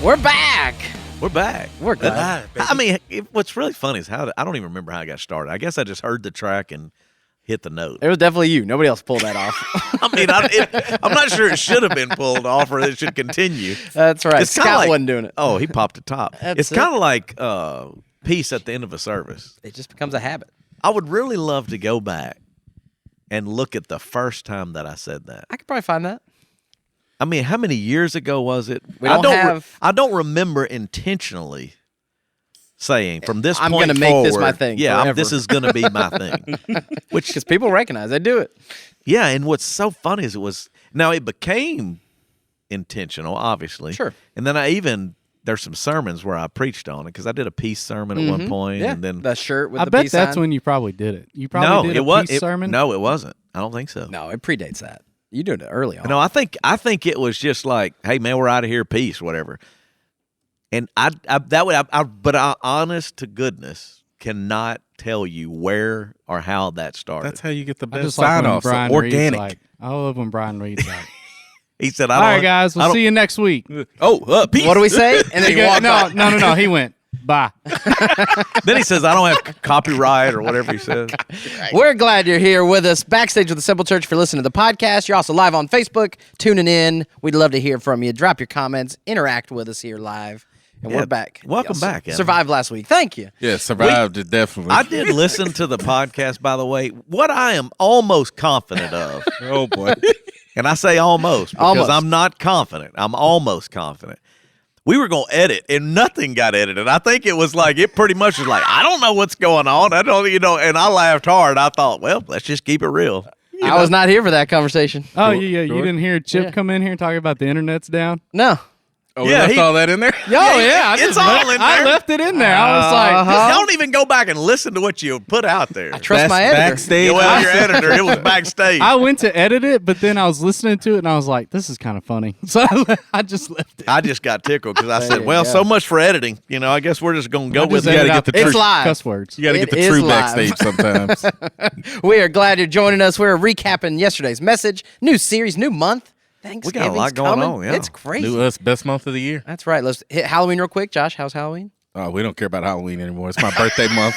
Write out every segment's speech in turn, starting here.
We're back. We're back. We're good. I mean, what's really funny is I don't even remember how I got started. I guess I just heard the track and hit the note. It was definitely you. Nobody else pulled that off. I mean, I'm not sure it should have been pulled off or it should continue. That's right. It's Scott like, wasn't doing it. Oh, he popped the top. It's kind of like peace at the end of a service. It just becomes a habit. I would really love to go back and look at the first time that I said that. I could probably find that. I mean, how many years ago was it? I don't remember intentionally saying from this I'm point gonna forward. make this my thing. Yeah, this is going to be my thing. Which because people recognize they do it. Yeah, and what's so funny is it became intentional, obviously. Sure. And then there's some sermons where I preached on it because I did a peace sermon at one point. Yeah, and then the shirt with I the bet peace that's sign. when you probably did it. You probably did a peace sermon? No, it wasn't. I don't think so. No, it predates that. You doing it early on. No, I think it was just like, hey man, we're out of here, peace, whatever. And but I honest to goodness cannot tell you where or how that started. That's how you get the I best just like sign when off. Brian Organic. reads, I love when Brian reads that. He said, All right, guys, we'll see you next week. Peace. What do we say? And then you walk off. No. He went, bye. Then he says, I don't have copyright or whatever he says. We're glad you're here with us backstage with the Simple Church for listening to the podcast. You're also live on Facebook, tuning in. We'd love to hear from you. Drop your comments, interact with us here live. And we're back. Welcome back, Evan. Survived last week. Thank you. Yeah, survived it definitely. I did listen to the podcast, by the way. What I am almost confident of, Oh boy. and I say almost because Almost. I'm not confident. I'm almost confident. We were going to edit, and nothing got edited. I think it was like, it pretty much was like, I don't know what's going on. I don't, and I laughed hard. I thought, well, let's just keep it real. I was not here for that conversation. Oh, yeah. You didn't hear Chip come in here and talk about the internet's down? No. Oh, we left all that in there? It's all in there. I left it in there. I was like, Don't even go back and listen to what you put out there. I trust my editor. Backstage. Well, your editor, it was backstage. I went to edit it, but then I was listening to it, and I was like, this is kind of funny. So I just left it. I just got tickled because I said, you well, go. so much for editing. I guess we're just going to go with just it. You got edit to get out the It's truth. live. cuss words. You got to get It the is true live. backstage sometimes. We are glad you're joining us. We're recapping yesterday's message. New series, new month. We got a lot going on, yeah. It's crazy. New us, best month of the year. That's right. Let's hit Halloween real quick. Josh, how's Halloween? Oh, we don't care about Halloween anymore. It's my birthday month.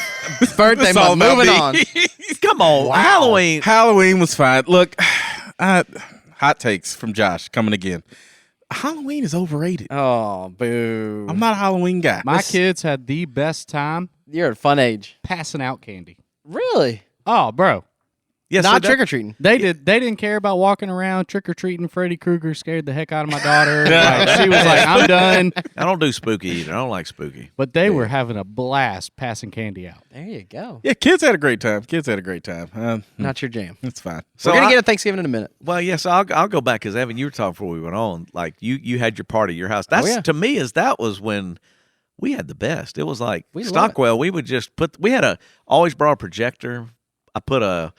Birthday It's all month. about Moving me. on. Come on, Halloween. Halloween was fine. Look, hot takes from Josh coming again. Halloween is overrated. Oh, boo. I'm not a Halloween guy. My kids had the best time You're at a fun age. passing out candy. Really? Oh, bro. Yes, Not trick-or-treating. They didn't care about walking around trick-or-treating. Freddy Krueger scared the heck out of my daughter. Like, she was like, I'm done. I don't do spooky either. I don't like spooky. But they were having a blast passing candy out. There you go. Yeah, kids had a great time. Not your jam. It's fine. So We're going to get to Thanksgiving in a minute. Well, yes, I'll go back because Evan, you were talking before we went on. Like you had your party at your house. That's yeah. to me that was when we had the best. It was like We love Stockwell. We would just always brought a projector. I put a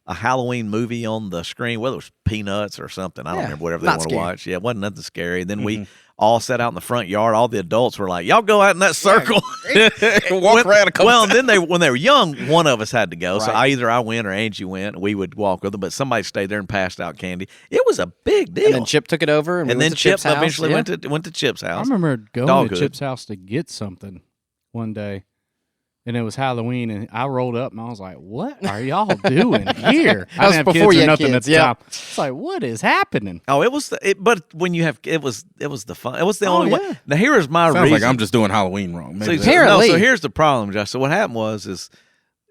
Halloween movie on the screen, whether it was Peanuts or something. I don't remember, whatever they not want to scary. watch. Yeah, it wasn't nothing scary. Then we all sat out in the front yard. All the adults were like, y'all go out in that circle. Walk around a couple Well, and then when they were young, one of us had to go. So Right. either I went or Angie went. We would walk with them, but somebody stayed there and passed out candy. It was a big deal. And then Chip took it over. And, And we then went to Chip Chip's house. eventually Yeah. went to Chip's I house. remember going Dog to hood. Chip's house to get something one day, and it was Halloween, and I rolled up, and I was like, what are y'all doing here? I was didn't have before kids you or had nothing kids, at the yeah. time. It's like, what is happening? Oh, it was. But when you have, it was the fun. It was the only yeah. way. Now here's my Sounds reason. like I'm just doing Halloween wrong. Maybe See, that's- Apparently. so here's the problem, Josh. So what happened is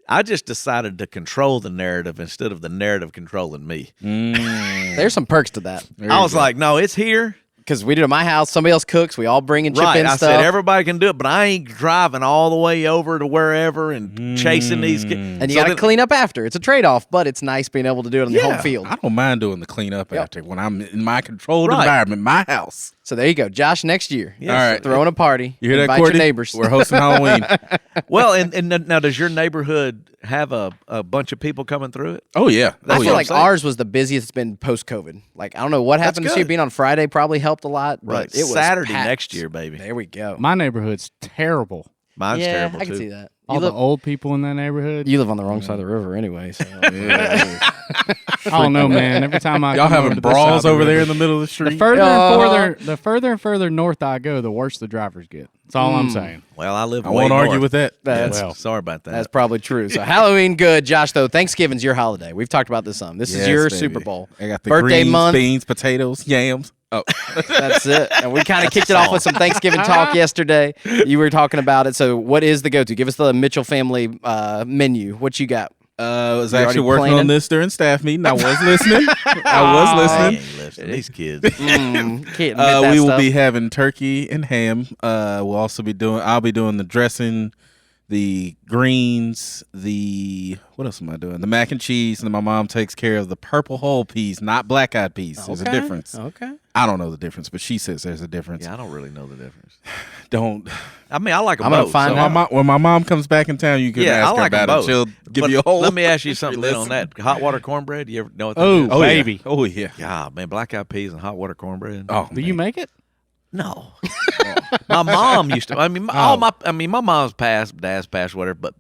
I just decided to control the narrative instead of the narrative controlling me. There's some perks to that. There I you was go. like, no, it's here. Because we do it at my house. Somebody else cooks. We all bring and chip Right. in I stuff. said everybody can do it, but I ain't driving all the way over to wherever and chasing these kids. and you got to clean up after. It's a trade-off, but it's nice being able to do it on the Yeah. home field. I don't mind doing the cleanup Yep. after when I'm in my controlled Right. environment, my house. So there you go. Josh, next year. Yes. All right. Throwing a party. You hear that, Invite Courtney? your neighbors. We're hosting Halloween. Well, and now does your neighborhood have a bunch of people coming through it? Oh yeah. I Oh, feel yeah. like ours was the busiest it's been post-COVID. Like, I don't know what happened this year. good. Being on Friday probably helped a lot. But Right. it was Saturday packed. next year, baby. There we go. My neighborhood's terrible. Mine's yeah, terrible I can too. see that. All the old people in that neighborhood. You live on the wrong side of the river anyway, so. I don't know, man. Every time I Y'all come over having to this brawls side of over the there river, in the middle of the the street. further and further north I go, the worse the drivers get. That's all I'm saying. Well, I live I way won't argue north. with that. That's, Well, Sorry about that. that's probably true. So Halloween, good. Josh, though, Thanksgiving's your holiday. We've talked about this some. This is Yes, your baby. Super Bowl. I got the Birthday greens, month. beans, potatoes, yams. Oh, That's it. And we kind of kicked it off with some Thanksgiving talk yesterday. You were talking about it. So what is the go-to? Give us the Mitchell family menu. What you got? I was You actually already working planning? on this during staff meeting. I was listening. I I was listening. ain't listening. These kids. Can't admit that We will stuff. be having turkey and ham. We'll also be doing. I'll be doing the dressing, the greens, what else am I doing? The mac and cheese, and then my mom takes care of the purple whole peas, not black eyed peas. There's a Okay. difference. Okay. I don't know the difference, but she says there's a difference. Yeah, I don't really know the difference. Don't. I mean, I like them I'm gonna both. find so- out. When my mom comes back in town, you can Yeah, I ask her like them about it. both. She'll give But you a whole. Let me ask you something then on listen. that hot water cornbread. You ever know what that Oh, is? Oh baby. yeah. Oh yeah. God, man, black eyed peas and hot water cornbread. Oh, Do you make it? No. My mom used to. I mean, my mom's passed, dad's passed, whatever. But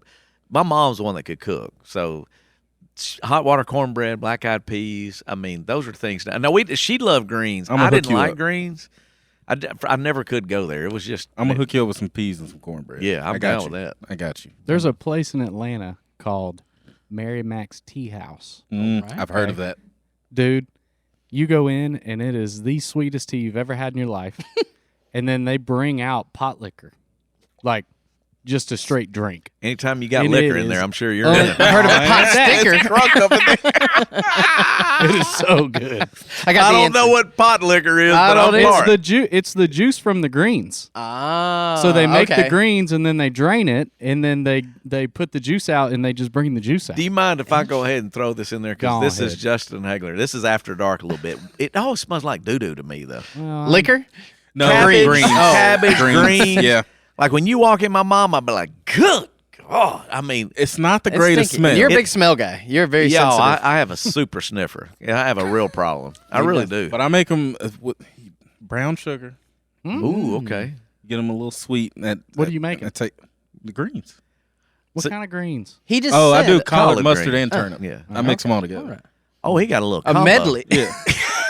my mom's the one that could cook. So hot water cornbread, black eyed peas. I mean, those are things. Now she loved greens. I'm gonna I hook didn't you like up. greens. I never could go there. It was just. I'm gonna hook you up with some peas and some cornbread. Yeah, I'm I got down you. with that. I got you. There's a place in Atlanta called Mary Mac's Tea House. Alright. I've heard of that. Dude, you go in and it is the sweetest tea you've ever had in your life. And then they bring out pot liquor. Like just a straight drink. Anytime you got And liquor it in there, is- I'm sure you're in it. I heard of a pot sticker. Drunk up in there. It is so good. I got I the don't answer. know what pot liquor is, I but don't I'm either. part. It's the juice from the greens. Ah, So they make okay. the greens and then they drain it and then they put the juice out and they just bring the juice out. Do you mind if I go ahead and throw this in there? Because Go this is ahead. Justin Haigler. This is after dark a little bit. It always smells like doo-doo to me, though. Well, Liquor? No, Cabbage, greens. cabbage, greens. Yeah. Like when you walk in my mom, I'd be like, good God. I mean, It's not the It's greatest stinky. smell. You're a big smell guy. You're very yeah, sensitive. I have a super sniffer. Yeah, I have a real problem. I really do. But I make them with brown sugar. Ooh, okay. Get them a little sweet. What do you make I 'em? take the greens. what kind of greens? He just Oh, I said do it. collard, collard mustard, green. and turnip. Yeah. I mix them all together. Oh, he got a little A combo. medley. Yeah.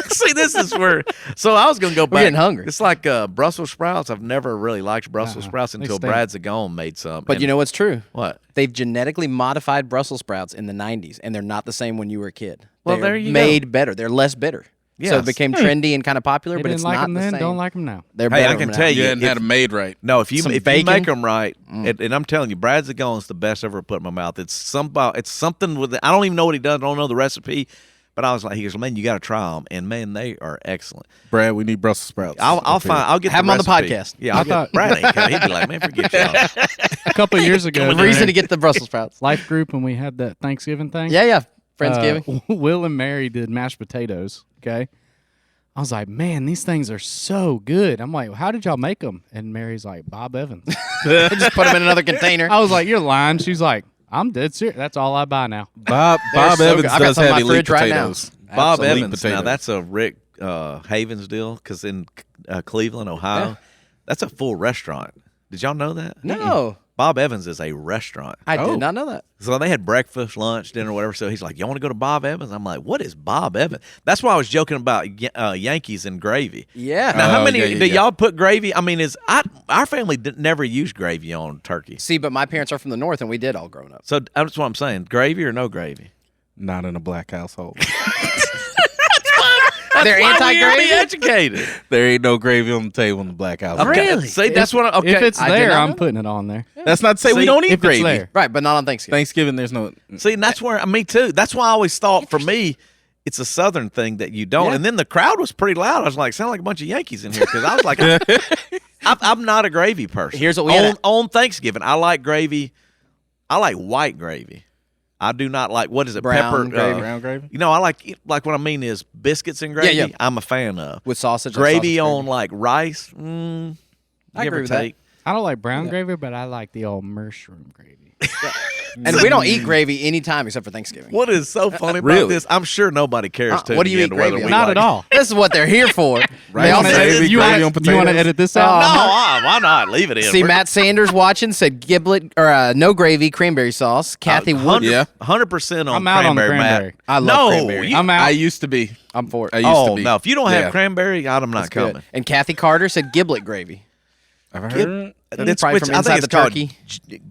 See, this is where. So I was going to go back. getting hungry. It's like Brussels sprouts. I've never really liked Brussels sprouts They until stink. Brad Zagone made some. But And you know what's true? what? They've genetically modified Brussels sprouts in the 90s, and they're not the same when you were a kid. Well, They're there you go. made better. They're less bitter. So Yes. it became trendy and kind of popular, They but didn't it's like not them the then, same. don't like them now. They're Hey, better I can now. tell You you, hadn't had them made right. No, if you Some make bacon? them right, and I'm telling you, Brad Zagone's the best I've ever put in my mouth. It's something with it. I don't even know what he does. I don't know the recipe, but I was like, he goes, man, you got to try them, and man, they are excellent. Brad, we need Brussels sprouts. I'll find. I'll get Have the him on the recipe. podcast. Yeah, I'll get, Brad ain't coming. He'd be like, man, forget y'all. A couple of years ago, The reason to get the Brussels sprouts. life group when we had that Thanksgiving thing. Yeah. Friendsgiving. Will and Mary did mashed potatoes. Okay. I was like, man, these things are so good. I'm like, how did y'all make them? And Mary's like, Bob Evans. Just put them in another container. I was like, you're lying. She's like, I'm dead serious. That's all I buy now. Bob They're so Evans good. I got does some in have my elite fridge right now. potatoes. Bob Elite Evans. Now potatoes. that's a Rick Havens deal because in Cleveland, Ohio, that's a full restaurant. Did y'all know that? No. Bob Evans is a restaurant. I Oh. did not know that. So they had breakfast, lunch, dinner, whatever. So he's like, "You want to go to Bob Evans?" I'm like, "What is Bob Evans?" That's why I was joking about Yankees and gravy. Yeah. Now, how Oh, many yeah, yeah, do yeah. y'all put gravy? I mean, our family never used gravy on turkey. See, but my parents are from the north, and we did all growing up. So that's what I'm saying: gravy or no gravy. Not in a black household. They're Why we anti-gravy? be educated. There ain't no gravy on the table in the black household. Really? See, that's what. Okay, If it's I did there, not know I'm that. putting it on there. That's not to say we See, don't eat if it's gravy. there. Right, but not on Thanksgiving. Thanksgiving, there's no. see, and that's where me too. That's why I always thought for me, it's a Southern thing that you don't. Yeah. And then the crowd was pretty loud. I was like, sound like a bunch of Yankees in here because I was like, I'm not a gravy person. Here's what we had. on Thanksgiving. I like gravy. I like white gravy. I do not like what is it? Brown pepper gravy. Brown gravy? You know, I like what I mean is biscuits and gravy. yeah. I'm a fan of With sausage. like gravy sausage on like rice. I give agree or with that. take. I don't like brown gravy, but I like the old mushroom gravy. And we don't eat gravy anytime except for Thanksgiving. What is so funny about Really? this? I'm sure nobody cares. What do you eat gravy on? Not at all. This is what they're here for. Right. They all say, Gravy, you gravy on want to potatoes. edit this No, out? why not? Leave it in. see, Matt Sanders watching said giblet or no gravy, cranberry sauce. Kathy Wood. 100% on I'm out on the cranberry, cranberry. Matt. I love no, cranberry. you- I'm out. I used to be. I'm for it. I used to be. no, if you don't have Yeah. cranberry, I'm not Good. coming. And Kathy Carter said giblet gravy. I've heard. That's probably from inside the turkey.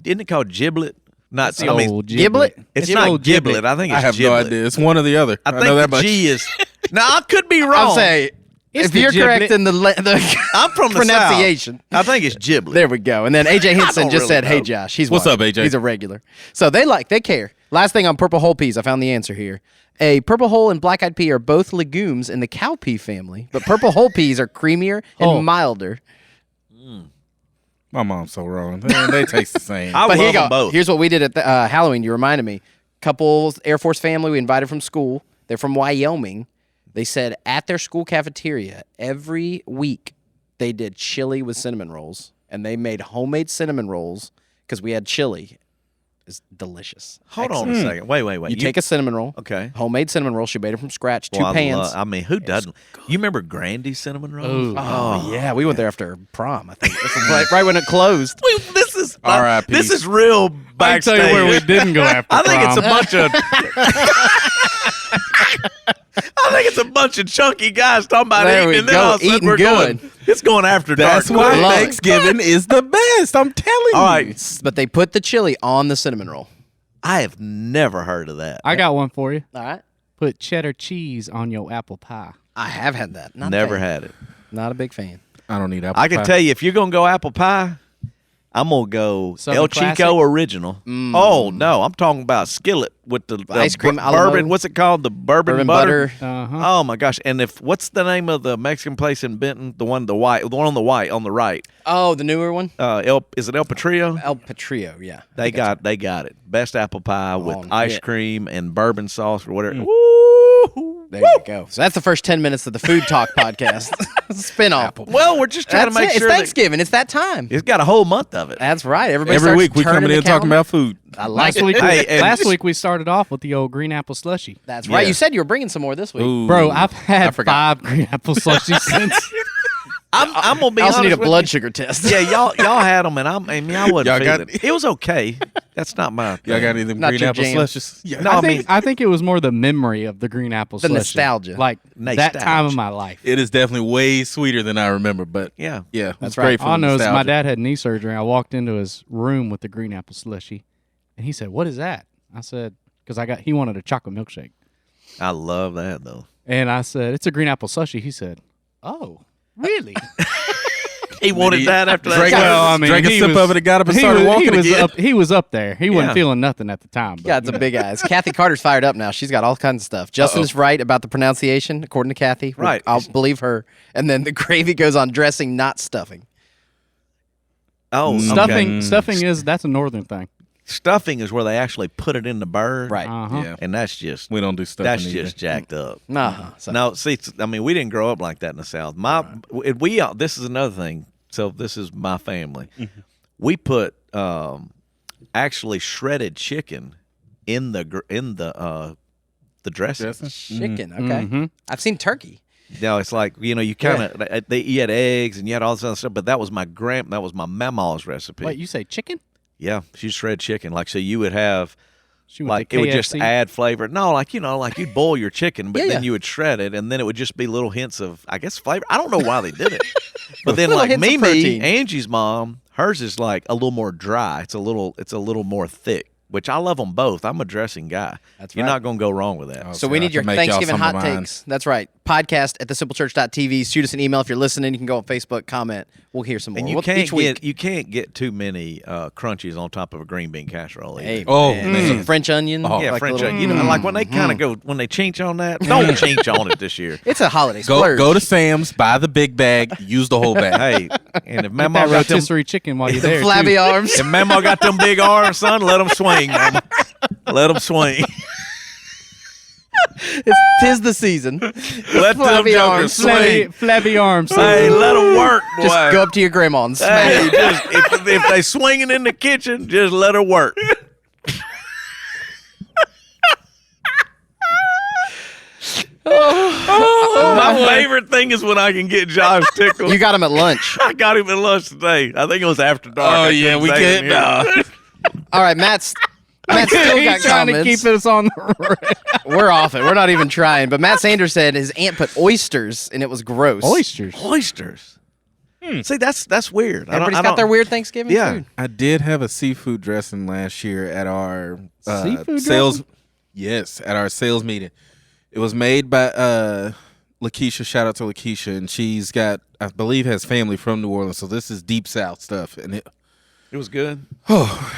Isn't it called giblet? Not. The I mean, old giblet? it's The not old giblet. I think it's I have giblet. no idea. It's one or the other. I know think that the much. G is. Now I could be wrong. I'll say, It's if the you're giblet. correct in the I'm from the pronunciation. South. I think it's giblet. There we go. And then AJ Henson don't just really said, "Hey know. Josh, he's What's watching. up, AJ? He's a regular." So they care. Last thing on purple whole peas, I found the answer here. A purple whole and black eyed pea are both legumes in the cowpea family, but purple whole peas are creamier and Oh. milder. My mom's so wrong. They taste the same. I But here love you them go. both. Here's what we did at the, Halloween. You reminded me. Couples, Air Force family, we invited from school. They're from Wyoming. They said at their school cafeteria every week they did chili with cinnamon rolls, and they made homemade cinnamon rolls because we had chili. It's delicious. Hold on a second. Wait. You take a cinnamon roll. Okay. Homemade cinnamon roll. She made it from scratch. Two Well, pans. I mean, who doesn't? You remember Grandy's cinnamon rolls? Ooh. Oh, yeah, we went there after prom. I think This was right when it closed. This is R.I.P. This is real I can backstage. tell you where we didn't go after I think it's a prom. bunch of. I think it's a bunch of chunky guys talking about There eating, we and then go, all of a sudden eating we're good. going. It's going after That's dark. why Love it. Thanksgiving is the best. I'm telling you. All right, But they put the chili on the cinnamon roll. I have never heard of that. I got one for you. All right. Put cheddar cheese on your apple pie. I have had that. Not a Never fan. had it. Not a big fan. I don't need apple I can pie. tell you, if you're gonna go apple pie, I'm gonna go Southern El classic? Chico original. Oh no, I'm talking about skillet with the Ice cream a la bourbon. mode. What's it called? The bourbon, Bourbon butter. butter. Uh-huh. Oh my gosh! And what's the name of the Mexican place in Benton? The one on the white on the right. Oh, the newer one? Is it El Patrio? El Patrio, yeah. They got it. Best apple pie with On ice it. cream and bourbon sauce or whatever. Woo! There you go. So that's the first 10 minutes of the Food Talk podcast. Spin-off. Well, we're just trying That's to make it. sure It's that Thanksgiving. It's that time. it's got a whole month of it. That's right. Everybody Every starts week we turning coming the in talking calendar. about food. I like Last it. week, Hey, and last just- week we started off with the old green apple slushy. That's right. Yeah. You said you were bringing some more this week. Ooh. Bro, I've had forgot. 5 green apple slushies since. I'm gonna be I also honest need a with blood you. sugar test. Yeah, y'all had them, and I wasn't Y'all got- feeling it. It was okay. That's not my. Y'all got thing. any of them Not green your apple jam. slushes? Yeah. No, I think it was more the memory of the green apple The slushy. nostalgia. Like that time of my life. It is definitely way sweeter than I remember, but Yeah. yeah, That's it's right. great for All I the know is my nostalgia. dad had knee surgery. I walked into his room with the green apple slushy, and he said, "What is that?" I said, "Because he wanted a chocolate milkshake." I love that though. And I said, "It's a green apple slushy." He said, "Oh, really?" He wanted that after that. Drank, Well, I mean, drank a he sip was- of it and got up and he started was, walking he was again. up. He was up there. He Yeah. wasn't feeling nothing at the time. But, Got some big eyes. Kathy Carter's fired up now. She's got all kinds of stuff. Justin is right about the pronunciation, according to Kathy. Right. I'll believe her. And then the gravy goes on dressing, not stuffing. Oh, stuffing. okay. Stuffing that's a northern thing. Stuffing is where they actually put it in the bird. Right. Uh-huh. Yeah, And that's just we don't do stuff. that's just jacked up. So No, see, I mean, we didn't grow up like that in the South. This is another thing. So this is my family. We put actually shredded chicken in the dressing. chicken. Okay. Mhm. I've seen turkey. No, it's like you kind of you had eggs and you had all this other stuff, but that was my mama's recipe. Wait, you say chicken? Yeah, she shred chicken. Like so, you would have. She went Like to it would just KFC? add flavor. No, like you'd boil your chicken, but Yeah, then yeah. you would shred it, and then it would just be little hints of, I guess, flavor. I don't know why they did it, but then Little like hints of Mimi, protein. Angie's mom, hers is like a little more dry. It's a little more thick, which I love them both. I'm a dressing guy. That's You're right. not gonna go wrong with that. So we I need can your make y'all Thanksgiving some hot of mine. takes. That's right. Podcast at thesimplechurch.tv. Shoot us an email if you're listening. You can go on Facebook, comment. We'll hear some more. And you We'll- can't each week. get too many crunchies on top of a green bean casserole. either. Hey, Oh, man. man. Some French onion. Oh, Yeah, like French, little- like when they kind of when they chinch on that, don't chinch on it this year. It's a holiday Go splurge. go to Sam's, buy the big bag, use the whole bag. Hey, and if Get Mama that got them, rotisserie chicken while you're there. flabby too. arms. if Mama got them big arms, son, let them swing, Mama. Let them swing. 'Tis the season. Let them Flabby jokers arms. swing. Flabby arms. Hey, let them work, boy. Just go up to your grandma and smack Hey, her. just if they swinging in the kitchen, just let her work. My favorite thing is when I can get Josh tickled. You got him at lunch. I got him at lunch today. I think it was after dark. Oh, I yeah, couldn't we say it can't. here. All right, Matt still got He's trying comments. to keep us on the We're off it. We're not even trying. But Matt Sanders said his aunt put oysters, and it was gross. oysters. Oysters. See, that's weird. Everybody's got their weird Thanksgiving Yeah. food. I did have a seafood dressing last year at our Seafood sales. dressing? Yes, at our sales meeting. It was made by Lakeisha. Shout out to Lakeisha, and she's got, I believe, has family from New Orleans. So this is deep South stuff, and It was good.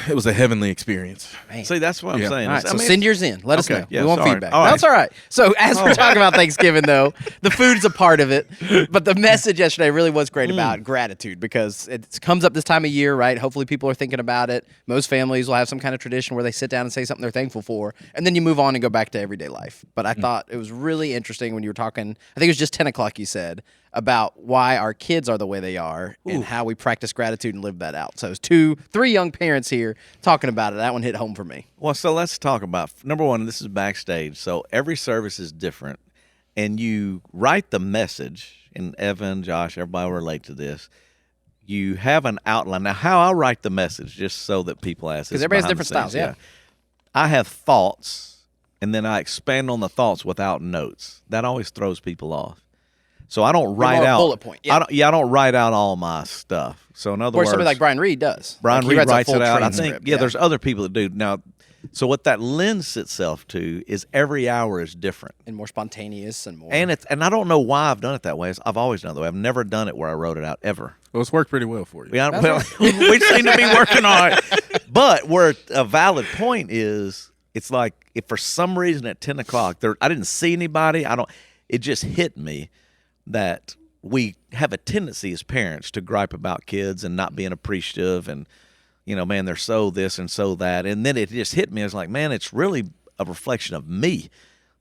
it was a heavenly experience. See, that's what I'm Yeah. saying. All right, I so mean, send yours in. Let us Okay, know. yeah, we want sorry. feedback. All right. That's all right. So as we're talking about Thanksgiving, though, the food's a part of it. But the message yesterday really was great about gratitude because it comes up this time of year, right? Hopefully people are thinking about it. Most families will have some kind of tradition where they sit down and say something they're thankful for, and then you move on and go back to everyday life. But I thought it was really interesting when you were talking, I think it was just 10 o'clock you said, about why our kids are the way they are and how we practice gratitude and live that out. So it's three young parents here talking about it. That one hit home for me. Well, so let's talk about number one. This is backstage, so every service is different, and you write the message. And Evan, Josh, everybody will relate to this. You have an outline. Now, how I write the message, just so that people ask, Because this everybody has behind the different styles, scenes, yeah. I have thoughts, and then I expand on the thoughts without notes. That always throws people off. So I don't write more out bullet point, yeah. I don't write out all my stuff. So in other Or words, somebody like Brian Reed does. Brian Like, he Reed writes a writes full it out. I transcript, think, there's other people that do. Now, so what that lends itself to is every hour is different. and more spontaneous and more. And I don't know why I've done it that way. I've always done it that way. I've never done it where I wrote it out ever. Well, it's worked pretty well for you. We seem to be working on it. But where a valid point is, it's like if for some reason at 10 o'clock I didn't see anybody. It just hit me that we have a tendency as parents to gripe about kids and not being appreciative and, man, they're so this and so that. And then it just hit me. I was like, man, it's really a reflection of me.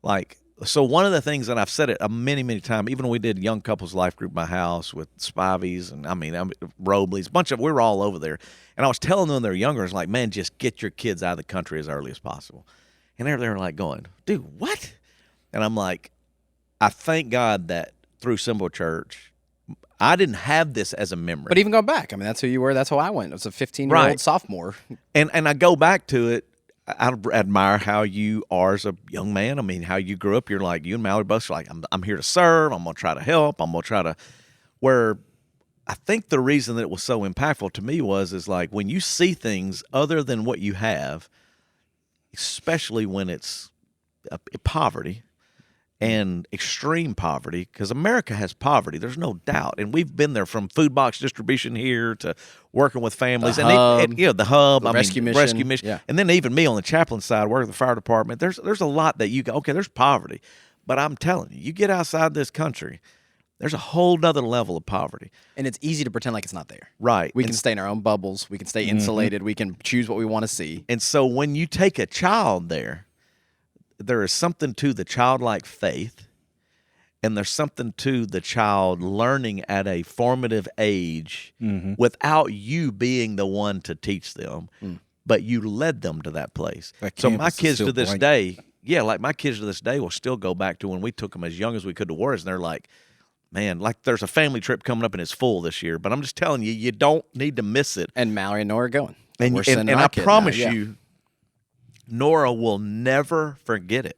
Like, so one of the things that I've said it many, many times, even when we did young couples life group at my house with Spivey's and Robley's, we were all over there. And I was telling them they're younger, it's like, man, just get your kids out of the country as early as possible. And they're like going, dude, what? And I'm like, I thank God that through Symbol Church, I didn't have this as a memory. But even go back, I mean, that's who you were. That's how I went. I was a 15-year-old Right. sophomore. And I go back to it. I admire how you are as a young man. I mean, how you grew up. You're like, you and Mallory both are like, I'm here to serve. I'm going to try to help. I'm going to try to, where I think the reason that it was so impactful to me is like when you see things other than what you have, especially when it's poverty and extreme poverty, because America has poverty, there's no doubt, and we've been there from food box distribution here to working with families, The and hub, the hub, the rescue mission, yeah. and then even me on the chaplain side, working with the fire department. There's a lot that you go, okay, there's poverty, but I'm telling you, you get outside this country, there's a whole nother level of poverty, And it's easy to pretend like it's not there. right? We can stay in our own bubbles. We can stay insulated. We can choose what we want to see. And so when you take a child there is something to the childlike faith, and there's something to the child learning at a formative age without you being the one to teach them, but you led them to that place. That So my campus is kids still to this blank. day, like my kids to this day will still go back to when we took them as young as we could to Warriors, and they're like, man, like there's a family trip coming up and it's full this year, but I'm just telling you, you don't need to miss it. And Mallory and Nora are going. And We're sending our I kid now, promise yeah. you, Nora will never forget it.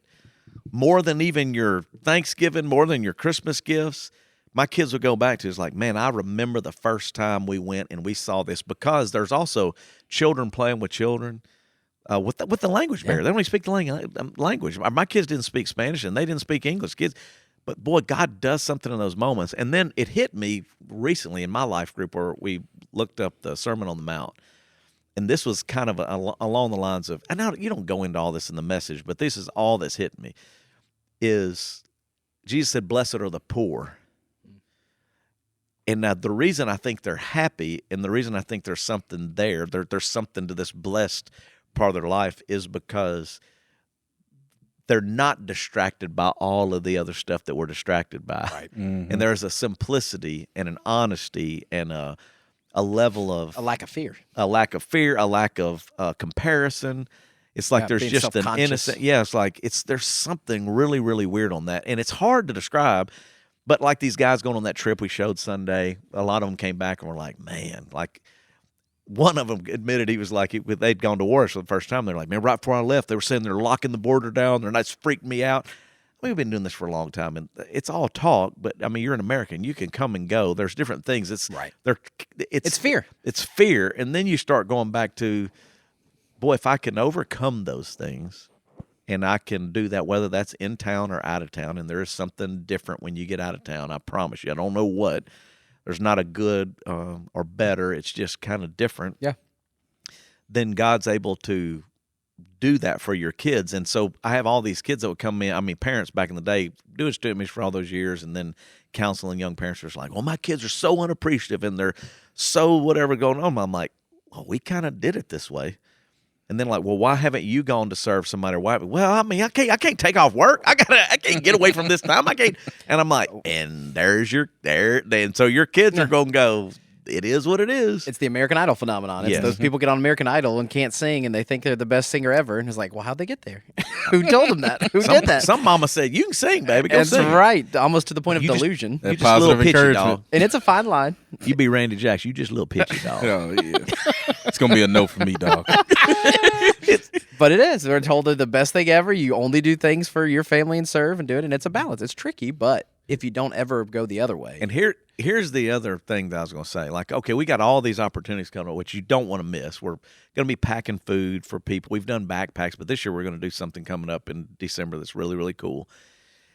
More than even your Thanksgiving, more than your Christmas gifts, my kids will go back to. It's like, man, I remember the first time we went and we saw this, because there's also children playing with children with the language barrier. They don't even speak the language. My kids didn't speak Spanish and they didn't speak English. Kids, but boy, God does something in those moments. And then it hit me recently in my life group where we looked up the Sermon on the Mount. And this was kind of along the lines of, and now you don't go into all this in the message, but this is all that's hit me, is Jesus said, blessed are the poor. And now the reason I think they're happy, and the reason I think there's something there's something to this blessed part of their life, is because they're not distracted by all of the other stuff that we're distracted by. Right. And there's a simplicity and an honesty and a level of A lack of fear. a lack of comparison. It's like Yeah, there's being just an self-conscious. innocent. Yeah, it's like there's something really, really weird on that, and it's hard to describe. But like these guys going on that trip we showed Sunday, a lot of them came back and were like, man, like one of them admitted he was like, they'd gone to war for the first time. They're like, man, right before I left, they were saying they're locking the border down. That's freaked me out. We've been doing this for a long time, and it's all talk. But I mean, you're an American; you can come and go. There's different things. It's Right. It's fear. It's fear, and then you start going back to, boy, if I can overcome those things, and I can do that, whether that's in town or out of town, and there is something different when you get out of town. I promise you. I don't know what. There's not a good or better. It's just kind of different. Yeah. Then God's able to do that for your kids. And so I have all these kids that would come in. I mean, parents back in the day doing student ministry for all those years, and then counseling young parents are like, well, my kids are so unappreciative and they're so whatever going on. I'm like, well, we kind of did it this way. And then like, well, why haven't you gone to serve somebody? Why? Well, I mean, I can't take off work. I can't get away from this time. I can't. And I'm like, and there's and so your kids are going to go, it is what it is. It's the American Idol phenomenon. It's Yes. those people get on American Idol and can't sing, and they think they're the best singer ever. And it's like, well, how'd they get there? Who told them that? Who did that? Some mama said, you can sing, baby. Go That's sing. right. Almost to the point of You just- delusion. You That just a little positive pitchy encouragement. dog. And it's a fine line. You be Randy Jackson. You just a little pitchy dog. Oh, yeah. It's gonna be a no for me, dog. But it is. They're told they're the best thing ever. You only do things for your family and serve and do it. And it's a balance. It's tricky, but if you don't ever go the other way. And here's the other thing that I was going to say. Like, okay, we got all these opportunities coming up, which you don't want to miss. We're going to be packing food for people. We've done backpacks, but this year we're going to do something coming up in December that's really, really cool.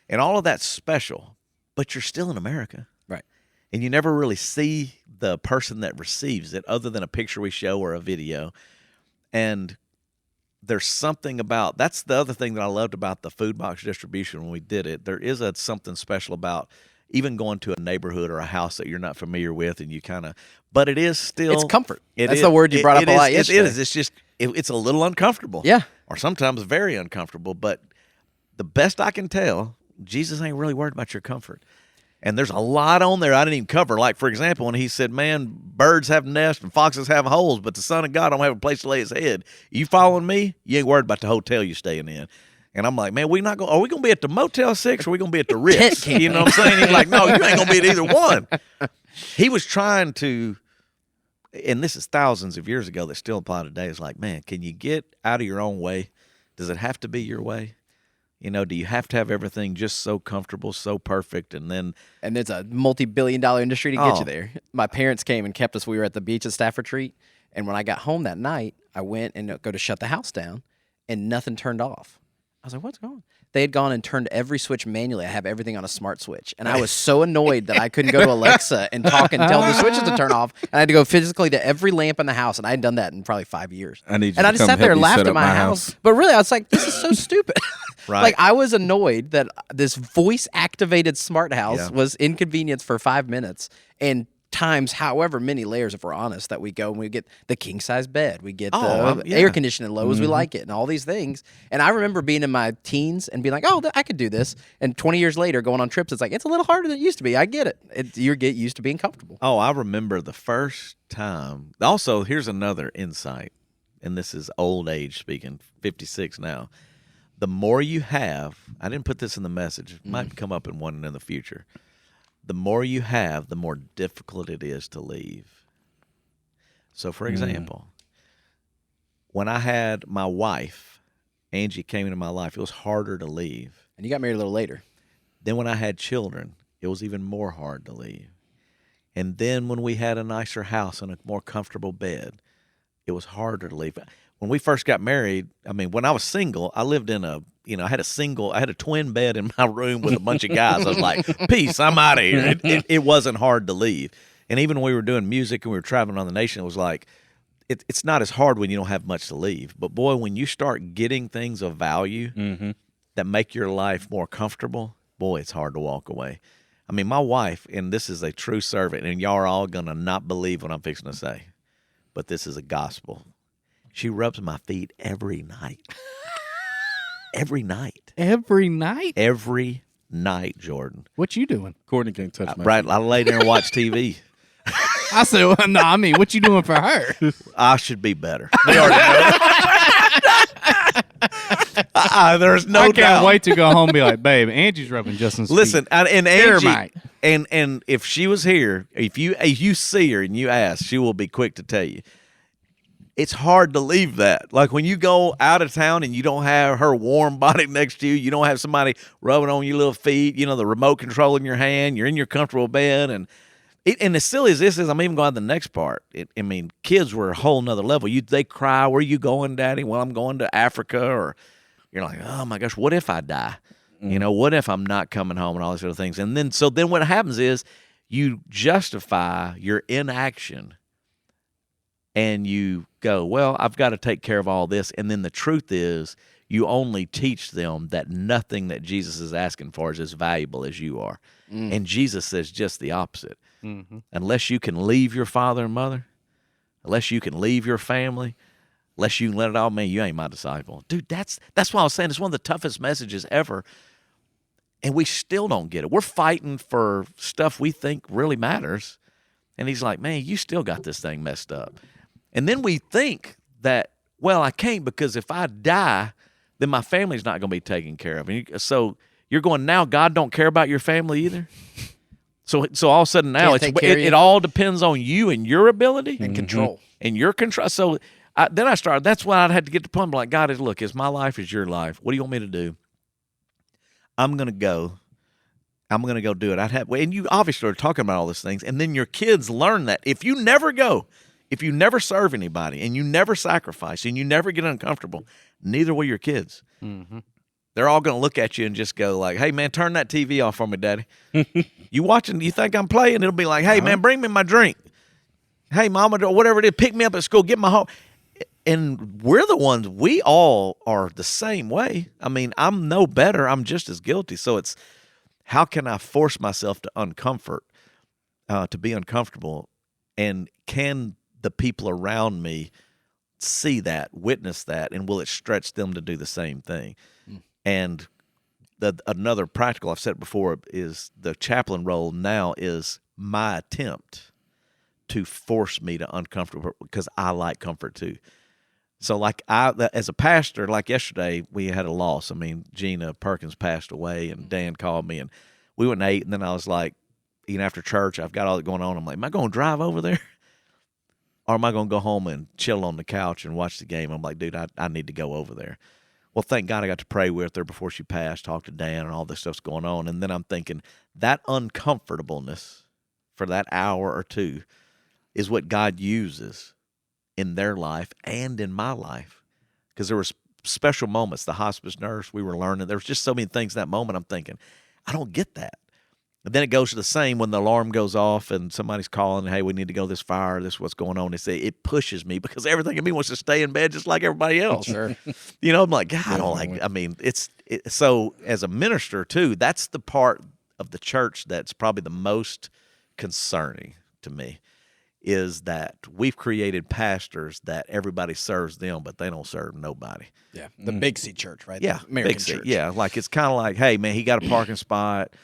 And all of that's special, but you're still in America. Right. And you never really see the person that receives it other than a picture we show or a video. And there's something about, that's the other thing that I loved about the food box distribution when we did it. There is something special about even going to a neighborhood or a house that you're not familiar with, and you kind of, but it is still. It's comfort. It That's is- the word you brought up it a is- lot It yesterday. is. It's just, it's a little uncomfortable. Yeah. Or sometimes very uncomfortable, but the best I can tell, Jesus ain't really worried about your comfort. And there's a lot on there I didn't even cover. Like, for example, when he said, man, birds have nests and foxes have holes, but the Son of God don't have a place to lay his head. You following me? You ain't worried about the hotel you're staying in. And I'm like, man, are we going to be at the Motel 6 or are we going to be at the Ritz? You know what I'm saying? He's like, no, you ain't going to be at either one. He was trying to, and this is thousands of years ago that still apply today. It's like, man, can you get out of your own way? Does it have to be your way? You know, do you have to have everything just so comfortable, so perfect, and then And it's a multi-billion-dollar industry to get Oh. you there. My parents came and kept us. We were at the beach at Staff Retreat, and when I got home that night, I went and go to shut the house down, and nothing turned off. I was like, what's going on? They had gone and turned every switch manually. I have everything on a smart switch. And I was so annoyed that I couldn't go to Alexa and talk and tell the switches to turn off. And I had to go physically to every lamp in the house. And I hadn't done that in probably 5 years. I need you And to I just come sat there help and me laughed set at up my my house. house. But really, I was like, this is so stupid. Right. Like, I was annoyed that this voice-activated smart house Yeah. was inconvenienced for 5 minutes. And times however many layers, if we're honest, that we go and we get the king size bed, we get the yeah. air conditioning low as we like it, and all these things. And I remember being in my teens and being like, "Oh, I could do this." And 20 years later, going on trips, it's like it's a little harder than it used to be. I get it. You get used to being comfortable. Oh, I remember the first time. Also, here's another insight, and this is old age speaking, 56 now. The more you have, I didn't put this in the message, it might come up in one in the future. The more you have, the more difficult it is to leave. So, for example, when I had my wife, Angie came into my life, it was harder to leave. And you got married a little later. Then when I had children, it was even more hard to leave. And then when we had a nicer house and a more comfortable bed, it was harder to leave. When we first got married, I mean, when I was single, I lived in I had a twin bed in my room with a bunch of guys. I was like, peace, I'm out of here. It wasn't hard to leave. And even when we were doing music and we were traveling on the nation, it was like, it's not as hard when you don't have much to leave. But boy, when you start getting things of value that make your life more comfortable, boy, it's hard to walk away. I mean, my wife, and this is a true servant, and y'all are all going to not believe what I'm fixing to say, but this is a gospel. She rubs my feet every night. every night. Every night? Every night, Jordan. What you doing? Courtney can't touch my Right, I lay there and watch TV. I said, well, no, I mean, what you doing for her? I should be better. We already know. There's no I can't doubt. wait to go home and be like, babe, Angie's rubbing Justin's feet. Listen, and Termite. Angie, and if she was here, if you see her and you ask, she will be quick to tell you. It's hard to leave that. Like when you go out of town and you don't have her warm body next to you, you don't have somebody rubbing on your little feet, the remote control in your hand, you're in your comfortable bed, and as silly as this is, I'm even going to the next part. Kids were a whole nother level. They cry, where are you going, Daddy? Well, I'm going to Africa. Or you're like, oh my gosh, what if I die? What if I'm not coming home and all these sort of things? And then what happens is you justify your inaction and you go, well, I've got to take care of all this. And then the truth is you only teach them that nothing that Jesus is asking for is as valuable as you are. And Jesus says just the opposite. Mm-hmm. Unless you can leave your father and mother, unless you can leave your family, unless you can let it all, man, you ain't my disciple. Dude, that's why I was saying it's one of the toughest messages ever, and we still don't get it. We're fighting for stuff we think really matters, and he's like, man, you still got this thing messed up. And then we think that, well, I can't because if I die, then my family's not going to be taken care of. And so you're going, now God don't care about your family either? So all of a sudden now it all depends on you and your ability and control and your control. So then I started. That's why I had to get to the point like, God, look, it's my life, is your life. What do you want me to do? I'm gonna go do it. And you obviously are talking about all these things, and then your kids learn that if you never go, if you never serve anybody, and you never sacrifice, and you never get uncomfortable, neither will your kids. Mm-hmm. They're all going to look at you and just go like, hey, man, turn that TV off for me, Daddy. You watching? You think I'm playing? It'll be like, hey, man, bring me my drink. Hey, Mama, or whatever it is, pick me up at school, get my home. And we're the ones, we all are the same way. I mean, I'm no better. I'm just as guilty. So it's, how can I force myself to to be uncomfortable? And can the people around me see that, witness that, and will it stretch them to do the same thing? And another practical, I've said it before, is the chaplain role now is my attempt to force me to uncomfortable because I like comfort too. So like as a pastor, like yesterday, we had a loss. I mean, Gina Perkins passed away, and Dan called me, and we went and ate, and then I was like, after church, I've got all that going on. I'm like, am I going to drive over there? Or am I going to go home and chill on the couch and watch the game? I'm like, dude, I need to go over there. Well, thank God I got to pray with her before she passed, talk to Dan, and all this stuff's going on. And then I'm thinking that uncomfortableness for that hour or two is what God uses in their life and in my life. Because there were special moments, the hospice nurse, we were learning. There was just so many things in that moment I'm thinking, I don't get that. And then it goes to the same when the alarm goes off and somebody's calling, hey, we need to go to this fire, this is what's going on. It pushes me because everything in me wants to stay in bed just like everybody else. Sure. I'm like, God, I don't like, I mean, so as a minister too, that's the part of the church that's probably the most concerning to me, is that we've created pastors that everybody serves them, but they don't serve nobody. Yeah. The Big C church, right? Yeah. The American Big C. church. Yeah. Like, it's kind of like, hey, man, he got a parking spot.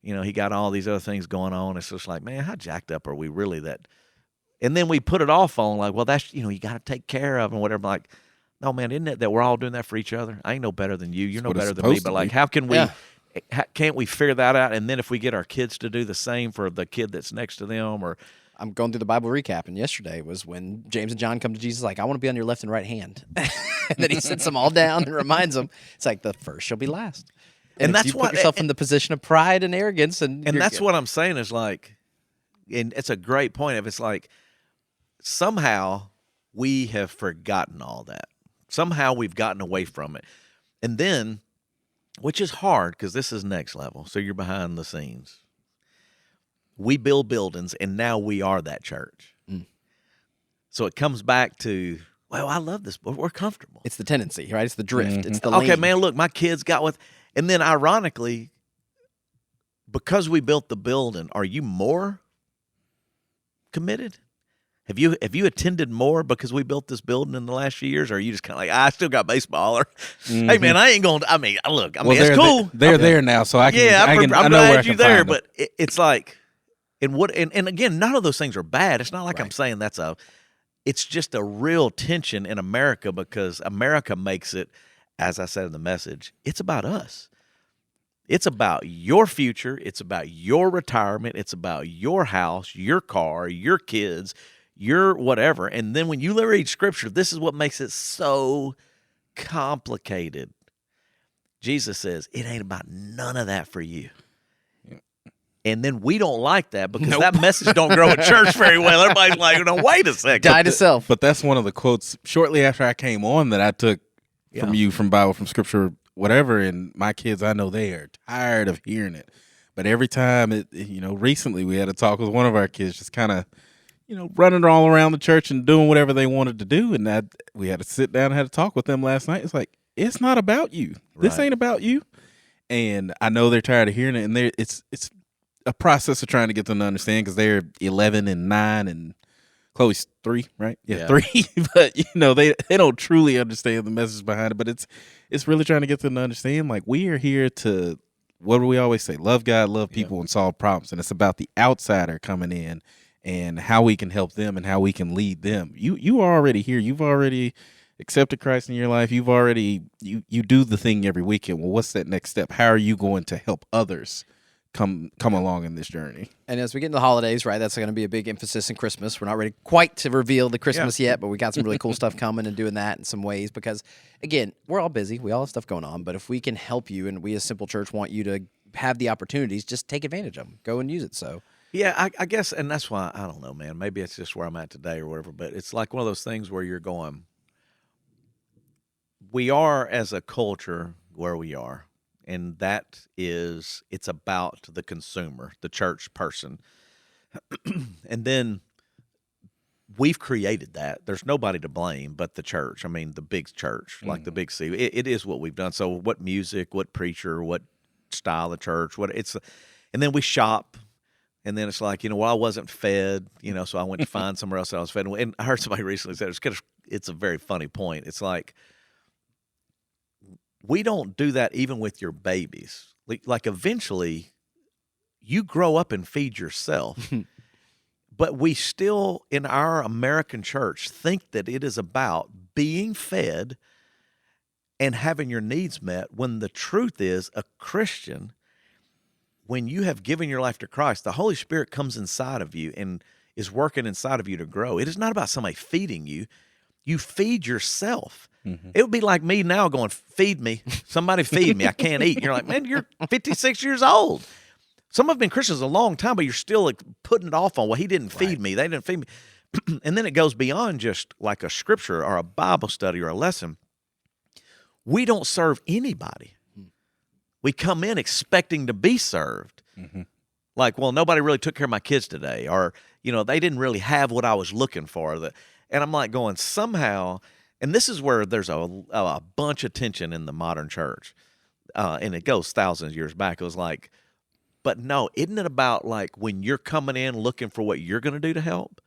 He got all these other things going on. It's just like, man, how jacked up are we really that? And then we put it off on like, well, that's, you got to take care of and whatever. Like, no, man, isn't it that we're all doing that for each other? I ain't no better than you. You're no better than me. But like, how can we, can't we figure that out? And then if we get our kids to do the same for the kid that's next to them, or I'm going through the Bible recap, and yesterday was when James and John come to Jesus like, I want to be on your left and right hand. And then he sits them all down and reminds them, it's like the first shall be last. And that's what, put yourself in the position of pride and arrogance, and that's what I'm saying is like, and it's a great point. If it's like somehow we have forgotten all that, somehow we've gotten away from it, and then, which is hard because this is next level. So you're behind the scenes. We build buildings, and now we are that church. So it comes back to, well, I love this, but we're comfortable. It's the tendency, right? It's the drift. Mm-hmm. It's the okay, lean. man. Look, my kids got with. And then ironically, because we built the building, are you more committed? Have you attended more because we built this building in the last few years, or are you just kind of like, I still got baseball, or hey man, I ain't going. I mean, look, I mean, it's cool. They're there now, so I can. Yeah, I I'm know where glad I you're can there, find them. but it's like, and again, none of those things are bad. It's not like I'm saying it's just a real tension in America because America makes it, as I said in the message, it's about us. It's about your future. It's about your retirement. It's about your house, your car, your kids, your whatever. And then when you read Scripture, this is what makes it so complicated. Jesus says, it ain't about none of that for you. And then we don't like that because that message don't grow at church very well. Everybody's like, no, wait a second. Die to self. But that's one of the quotes shortly after I came on that I took from you, from Bible, from Scripture, whatever. And my kids, I know they are tired of hearing it. But every time recently we had a talk with one of our kids, just kind of, running all around the church and doing whatever they wanted to do. And we had to sit down and had a talk with them last night. It's like, it's not about you. This ain't about you. And I know they're tired of hearing it. And it's a process of trying to get them to understand because they're 11 and 9 and Chloe's 3, right? Yeah. 3. But they don't truly understand the message behind it. But it's really trying to get them to understand, like, we are here to, what do we always say? Love God, love people, and solve problems. And it's about the outsider coming in and how we can help them and how we can lead them. You are already here. You've already accepted Christ in your life. You've already you do the thing every weekend. Well, what's that next step? How are you going to help others come along in this journey? And as we get into the holidays, right, that's going to be a big emphasis in Christmas. We're not ready quite to reveal the Christmas yet, but we got some really cool stuff coming and doing that in some ways because, again, we're all busy. We all have stuff going on. But if we can help you, and we as Simple Church want you to have the opportunities, just take advantage of them. Go and use it. So, yeah, I guess, and that's why, I don't know, man. Maybe it's just where I'm at today or whatever, but it's like one of those things where you're going, we are as a culture where we are. And that is, it's about the consumer, the church person. And then we've created that. There's nobody to blame but the church. I mean, the big church, like the big C. It is what we've done. So what music, what preacher, what style of church, and then we shop. And then it's like, well, I wasn't fed, so I went to find somewhere else that I was fed. And I heard somebody recently say, it's a very funny point. It's like, we don't do that even with your babies. Like eventually, you grow up and feed yourself. But we still, in our American church, think that it is about being fed and having your needs met, when the truth is, a Christian, when you have given your life to Christ, the Holy Spirit comes inside of you and is working inside of you to grow. It is not about somebody feeding you. You feed yourself. Mm-hmm. It would be like me now going, feed me. Somebody feed me. I can't eat. You're like, man, you're 56 years old. Some have been Christians a long time, but you're still like putting it off on, well, he didn't feed me. They didn't feed me. And then it goes beyond just like a scripture or a Bible study or a lesson. We don't serve anybody. We come in expecting to be served. Mm-hmm. Like, well, nobody really took care of my kids today, or, they didn't really have what I was looking for. And I'm like going, somehow, and this is where there's a bunch of tension in the modern church, and it goes thousands of years back. It was like, but no, isn't it about like when you're coming in looking for what you're going to do to help?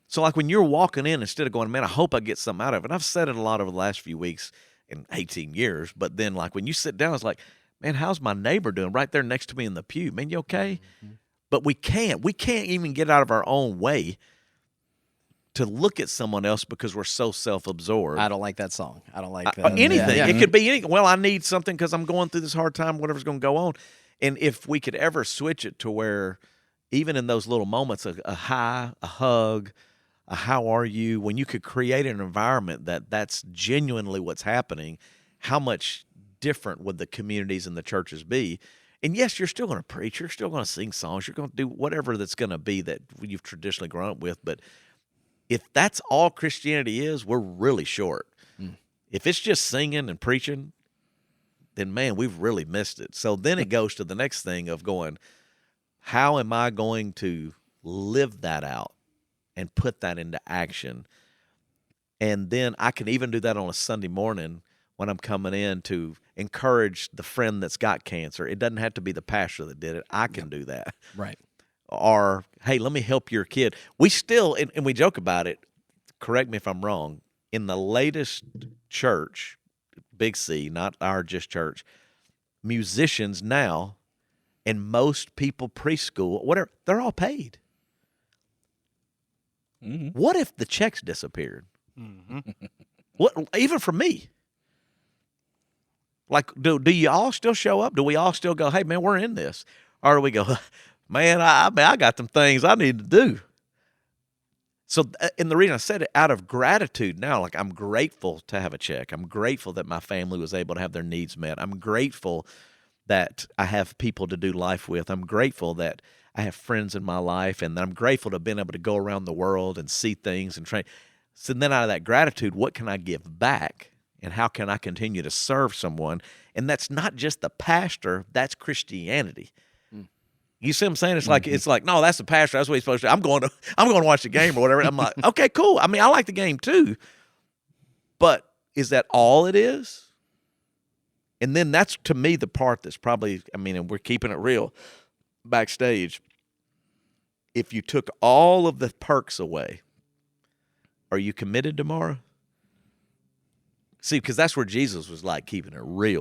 So like when you're walking in, instead of going, man, I hope I get something out of it. And I've said it a lot over the last few weeks in 18 years, but then like when you sit down, it's like, man, how's my neighbor doing right there next to me in the pew? Man, you okay? Mm-hmm. But we can't even get out of our own way to look at someone else because we're so self-absorbed. I don't like that song. I don't like that. Anything. Yeah. It could be anything. Well, I need something because I'm going through this hard time, whatever's going to go on. And if we could ever switch it to where even in those little moments, a hi, a hug, a how are you, when you could create an environment that's genuinely what's happening, how much different would the communities and the churches be? And yes, you're still going to preach. You're still going to sing songs. You're going to do whatever that's going to be that you've traditionally grown up with. But if that's all Christianity is, we're really short. Mm. If it's just singing and preaching, then, man, we've really missed it. So then it goes to the next thing of going, how am I going to live that out and put that into action? And then I can even do that on a Sunday morning when I'm coming in to encourage the friend that's got cancer. It doesn't have to be the pastor that did it. I can do that. Right. or hey, let me help your kid. We still, and we joke about it, correct me if I'm wrong, in the latest church, Big C, not our just church, musicians now and most people preschool, whatever, they're all paid. Mhm. What if the checks disappeared? What, even for me? Like, do you all still show up? Do we all still go, hey, man, we're in this? Or do we go, man, I got some things I need to do? So, and the reason I said it, out of gratitude now, like I'm grateful to have a check. I'm grateful that my family was able to have their needs met. I'm grateful that I have people to do life with. I'm grateful that I have friends in my life, and I'm grateful to have been able to go around the world and see things and train. So then out of that gratitude, what can I give back? And how can I continue to serve someone? And that's not just the pastor, that's Christianity. You see what I'm saying? It's like, no, that's the pastor. That's what he's supposed to do. I'm going to watch the game or whatever. I'm like, okay, cool. I mean, I like the game too. But is that all it is? And then that's, to me, the part that's probably, I mean, and we're keeping it real backstage. If you took all of the perks away, are you committed tomorrow? See, because that's where Jesus was like keeping it real.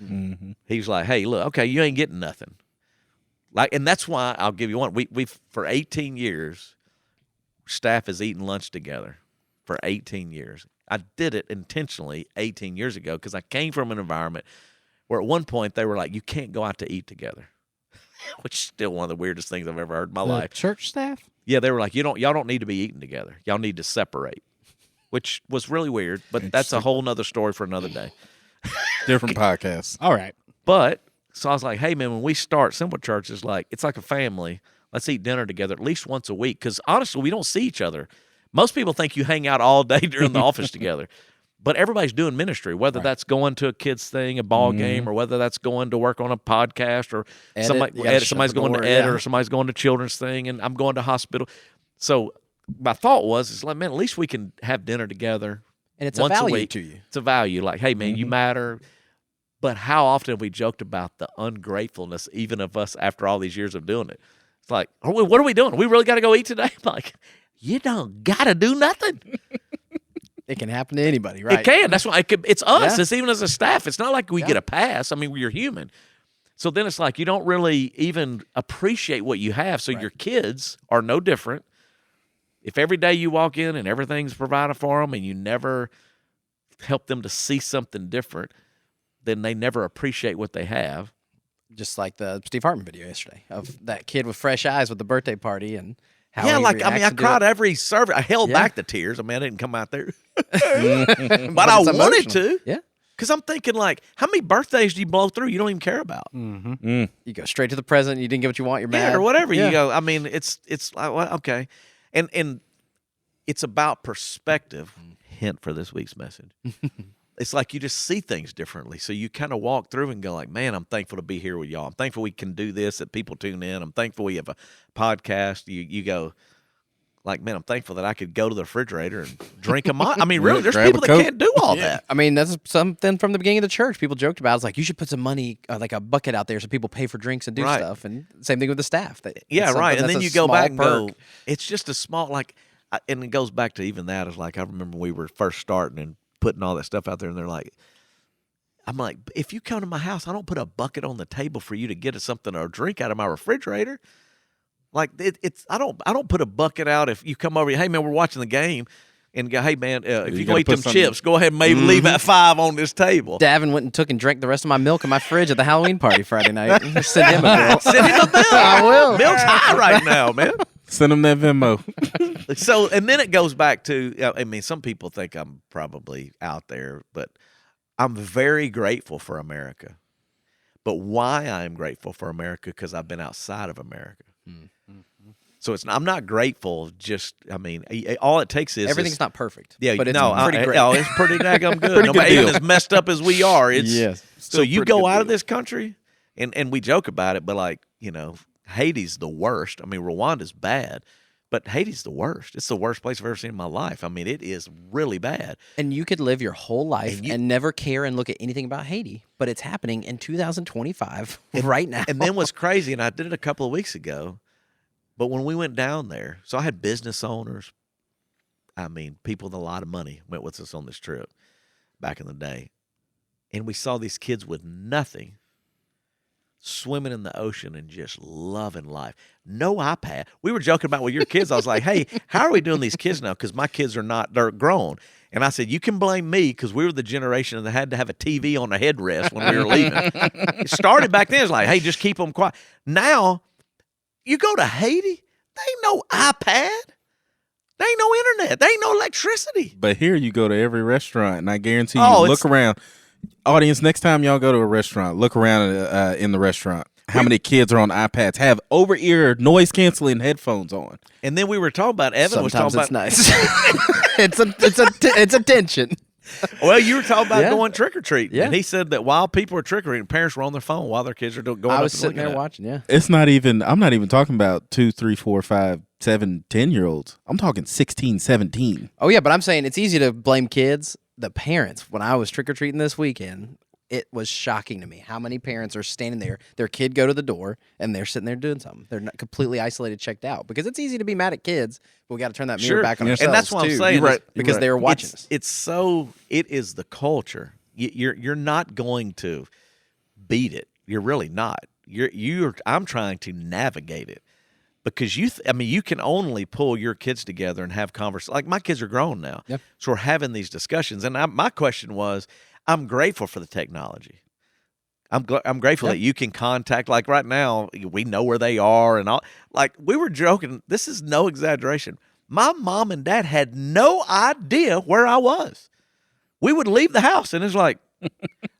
Mm-hmm. He's like, hey, look, okay, you ain't getting nothing. Like, and that's why I'll give you one. We've for 18 years, staff has eaten lunch together for 18 years. I did it intentionally 18 years ago because I came from an environment where at one point they were like, you can't go out to eat together, which is still one of the weirdest things I've ever heard in my life. Church staff? Yeah, they were like, y'all don't need to be eating together. Y'all need to separate, which was really weird, but that's a whole nother story for another day. Different podcasts. All right. But so I was like, hey, man, when we start Simple Church, it's like a family. Let's eat dinner together at least once a week because, honestly, we don't see each other. Most people think you hang out all day during the office together. But everybody's doing ministry, whether that's going to a kid's thing, a ball game, or whether that's going to work on a podcast or somebody's going to edit or somebody's going to children's thing, and I'm going to hospital. So my thought was, like, man, at least we can have dinner together. And it's once a value week. to you. It's a value. Like, hey, man, you matter. But how often have we joked about the ungratefulness, even of us after all these years of doing it? It's like, what are we doing? We really got to go eat today? I'm like, you don't got to do nothing. It can happen to anybody, right? It can. That's why it's us. Yeah. It's even as a staff. It's not like we get a pass. I mean, we're human. So then it's like you don't really even appreciate what you have. So your kids are no different. If every day you walk in and everything's provided for them and you never help them to see something different, then they never appreciate what they have. Just like the Steve Hartman video yesterday of that kid with fresh eyes with the birthday party and how Yeah, he like, I mean, I reacts to cried it. every service. I held Yeah. back the tears. I mean, I didn't come out there. But I it's wanted emotional. to. Yeah. Because I'm thinking, like, how many birthdays do you blow through you don't even care about? You go straight to the present. You didn't get what you want. You're mad. Yeah, or whatever. Yeah. You go, I mean, it's like, well, okay. And it's about perspective. Hint for this week's message. It's like you just see things differently. So you kind of walk through and go like, man, I'm thankful to be here with y'all. I'm thankful we can do this, that people tune in. I'm thankful we have a podcast. You go like, man, I'm thankful that I could go to the refrigerator and drink a I mean, really, there's grab a people that Coke. can't do all that. I mean, that's something from the beginning of the church. People joked about. It's like, you should put some money, like a bucket out there so people pay for drinks and do Right. stuff. And same thing with the staff. Yeah, right. And then you go back and perk. go, it's just a small, like, and it goes back to even that. Is like, I remember we were first starting and putting all that stuff out there, and they're like, I'm like, if you come to my house, I don't put a bucket on the table for you to get us something or a drink out of my refrigerator. Like I don't put a bucket out if you come over. Hey man, we're watching the game, and go, hey man, if you go gotta eat put them something- chips, go ahead and maybe leave that 5 on this table. Davin went and took and drank the rest of my milk in my fridge at the Halloween party Friday night. Send him a bill. Send him a bill. I will. Milk's high right now, man. Send them that Venmo. So, and then it goes back to, I mean, some people think I'm probably out there, but I'm very grateful for America. But why I'm grateful for America, because I've been outside of America. So I'm not grateful just, I mean, all it takes is Everything's not perfect. yeah, but it's no, pretty great. No, it's pretty daggum good. Pretty No good matter, even deal. as messed up as we are, it's Yes. so you pretty go good out of deal. this country, and we joke about it, but like, you know, Haiti's the worst. I mean, Rwanda's bad, but Haiti's the worst. It's the worst place I've ever seen in my life. I mean, it is really bad. And you could live your whole life And and never care and look at anything about Haiti, but it's happening in 2025 right now. And then what's crazy, and I did it a couple of weeks ago, But when we went down there, so I had business owners. I mean, people with a lot of money went with us on this trip back in the day. And we saw these kids with nothing swimming in the ocean and just loving life. No iPad. We were joking about with your kids. I was like, hey, how are we doing these kids now? Because my kids they're grown. And I said, you can blame me because we were the generation that had to have a TV on the headrest when we were leaving. It started back then. It's like, hey, just keep them quiet. Now, you go to Haiti, there ain't no iPad. There ain't no internet. There ain't no electricity. But here you go to every restaurant, and I guarantee you, Oh, look around. Audience, next time y'all go to a restaurant, look around in the restaurant. How many kids are on iPads? Have over-ear noise-canceling headphones on. And then we were talking about, Evan was Sometimes talking about. it's nice. it's a tension. Well, you were talking about going trick-or-treating. Yeah. And he said that while people are trick-or-treating, parents were on their phone while their kids are going I up was and sitting looking there at it. watching. Yeah. It's not even, I'm not even talking about 2, 3, 4, 5, 7, 10-year-olds. I'm talking 16, 17. Oh yeah, but I'm saying it's easy to blame kids. The parents, when I was trick or treating this weekend, it was shocking to me how many parents are standing there. Their kid go to the door and they're sitting there doing something. They're not completely isolated, checked out. Because it's easy to be mad at kids, but we got to turn that mirror Sure. back on Yeah. ourselves And that's what I'm too. saying. You're right. Because they were watching us. It is the culture. You're not going to beat it. You're really not. I'm trying to navigate it. Because you can only pull your kids together and have conversations. Like my kids are grown now, Yep. so we're having these discussions. And my question was, I'm grateful for the technology. I'm grateful that you can contact. Like right now, we know where they are and all. Like we were joking. This is no exaggeration. My mom and dad had no idea where I was. We would leave the house and it's like, I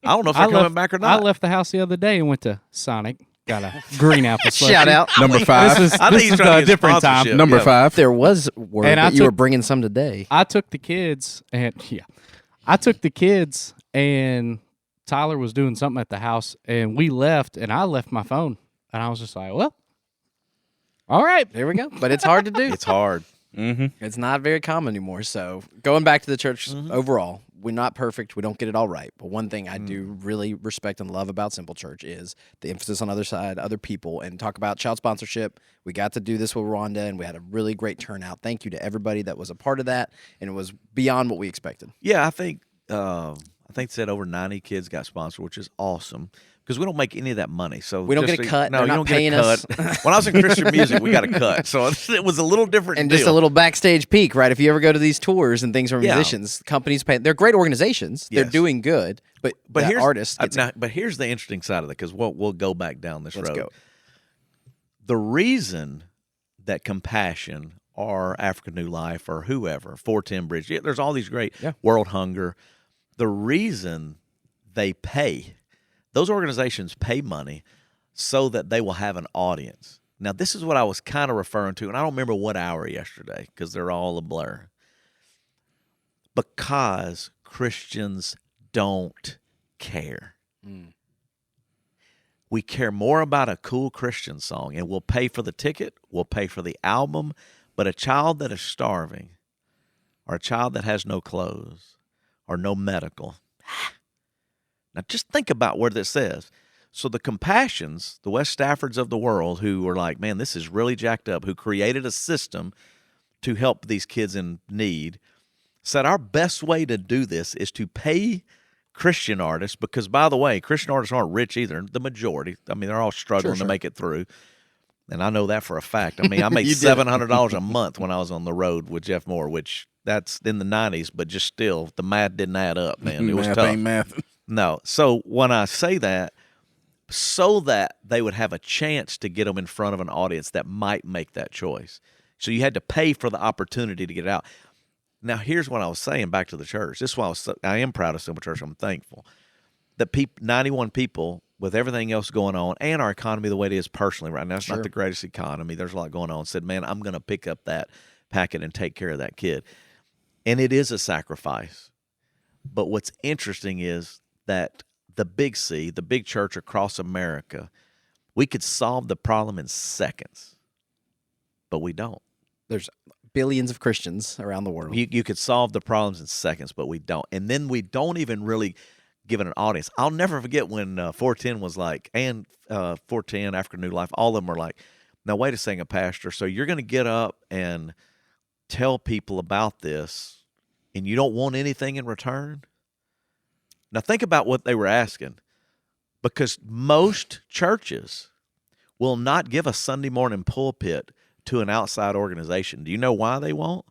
don't know if they're coming back or not. I left the house the other day and went to Sonic. Got a green apple slushie. Shout out. Number 5. This I think he's is trying to a get different time. sponsorship. Number Yeah. 5. There was word And I that you were took- bringing some today. I took the kids and Tyler was doing something at the house and we left and I left my phone and I was just like, well, all right. There we go. But it's hard to do. It's hard. It's not very common anymore. So going back to the church overall, we're not perfect. We don't get it all right. But one thing I do really respect and love about Simple Church is the emphasis on other people, and talk about child sponsorship. We got to do this with Rwanda, and we had a really great turnout. Thank you to everybody that was a part of that, and it was beyond what we expected. Yeah, I think it said over 90 kids got sponsored, which is awesome because we don't make any of that money. So We don't just get a cut. No, They're you not don't get paying a us. cut. When I was in Christian music, we got a cut. So it was a little different And deal. just a little backstage peek, right? If you ever go to these tours and things from Yeah. musicians, companies pay. They're great organizations. They're Yes. doing good, but the here's artist gets but here's the interesting side of it because we'll go back down this Let's road. go. The reason that Compassion or African New Life or whoever, 410 Bridge, there's all these great World Hunger. The reason they pay, those organizations pay money so that they will have an audience. Now, this is what I was kind of referring to, and I don't remember what hour yesterday because they're all a blur. Because Christians don't care. We care more about a cool Christian song, and we'll pay for the ticket, we'll pay for the album, but a child that is starving or a child that has no clothes or no medical. Now, just think about where this is. So the Compassions, the West Staffords of the world, who were like, man, this is really jacked up, who created a system to help these kids in need, said our best way to do this is to pay Christian artists, because, by the way, Christian artists aren't rich either, the majority. I mean, they're all struggling to make it through. And I know that for a fact. I mean, I made $700 a month when I was on the road with Jeff Moore, which that's in the 90s, but just still, the math didn't add up, man. It was Math tough. ain't math. No. So when I say that, so that they would have a chance to get them in front of an audience that might make that choice. So you had to pay for the opportunity to get it out. Now, here's what I was saying back to the church. This is why I am proud of Simple Church. I'm thankful that 91 people, with everything else going on and our economy the way it is personally right now, it's not the greatest economy. There's a lot going on. Said, man, I'm going to pick up that packet and take care of that kid. And it is a sacrifice. But what's interesting is that the big C, the big church across America, we could solve the problem in seconds, but we don't. There's billions of Christians around the world. You could solve the problems in seconds, but we don't. And then we don't even really give it an audience. I'll never forget when 410 was like, and 410, African New Life, all of them were like, Now, wait a second, Pastor. So you're going to get up and tell people about this, and you don't want anything in return? Now, think about what they were asking, because most churches will not give a Sunday morning pulpit to an outside organization. Do you know why they won't?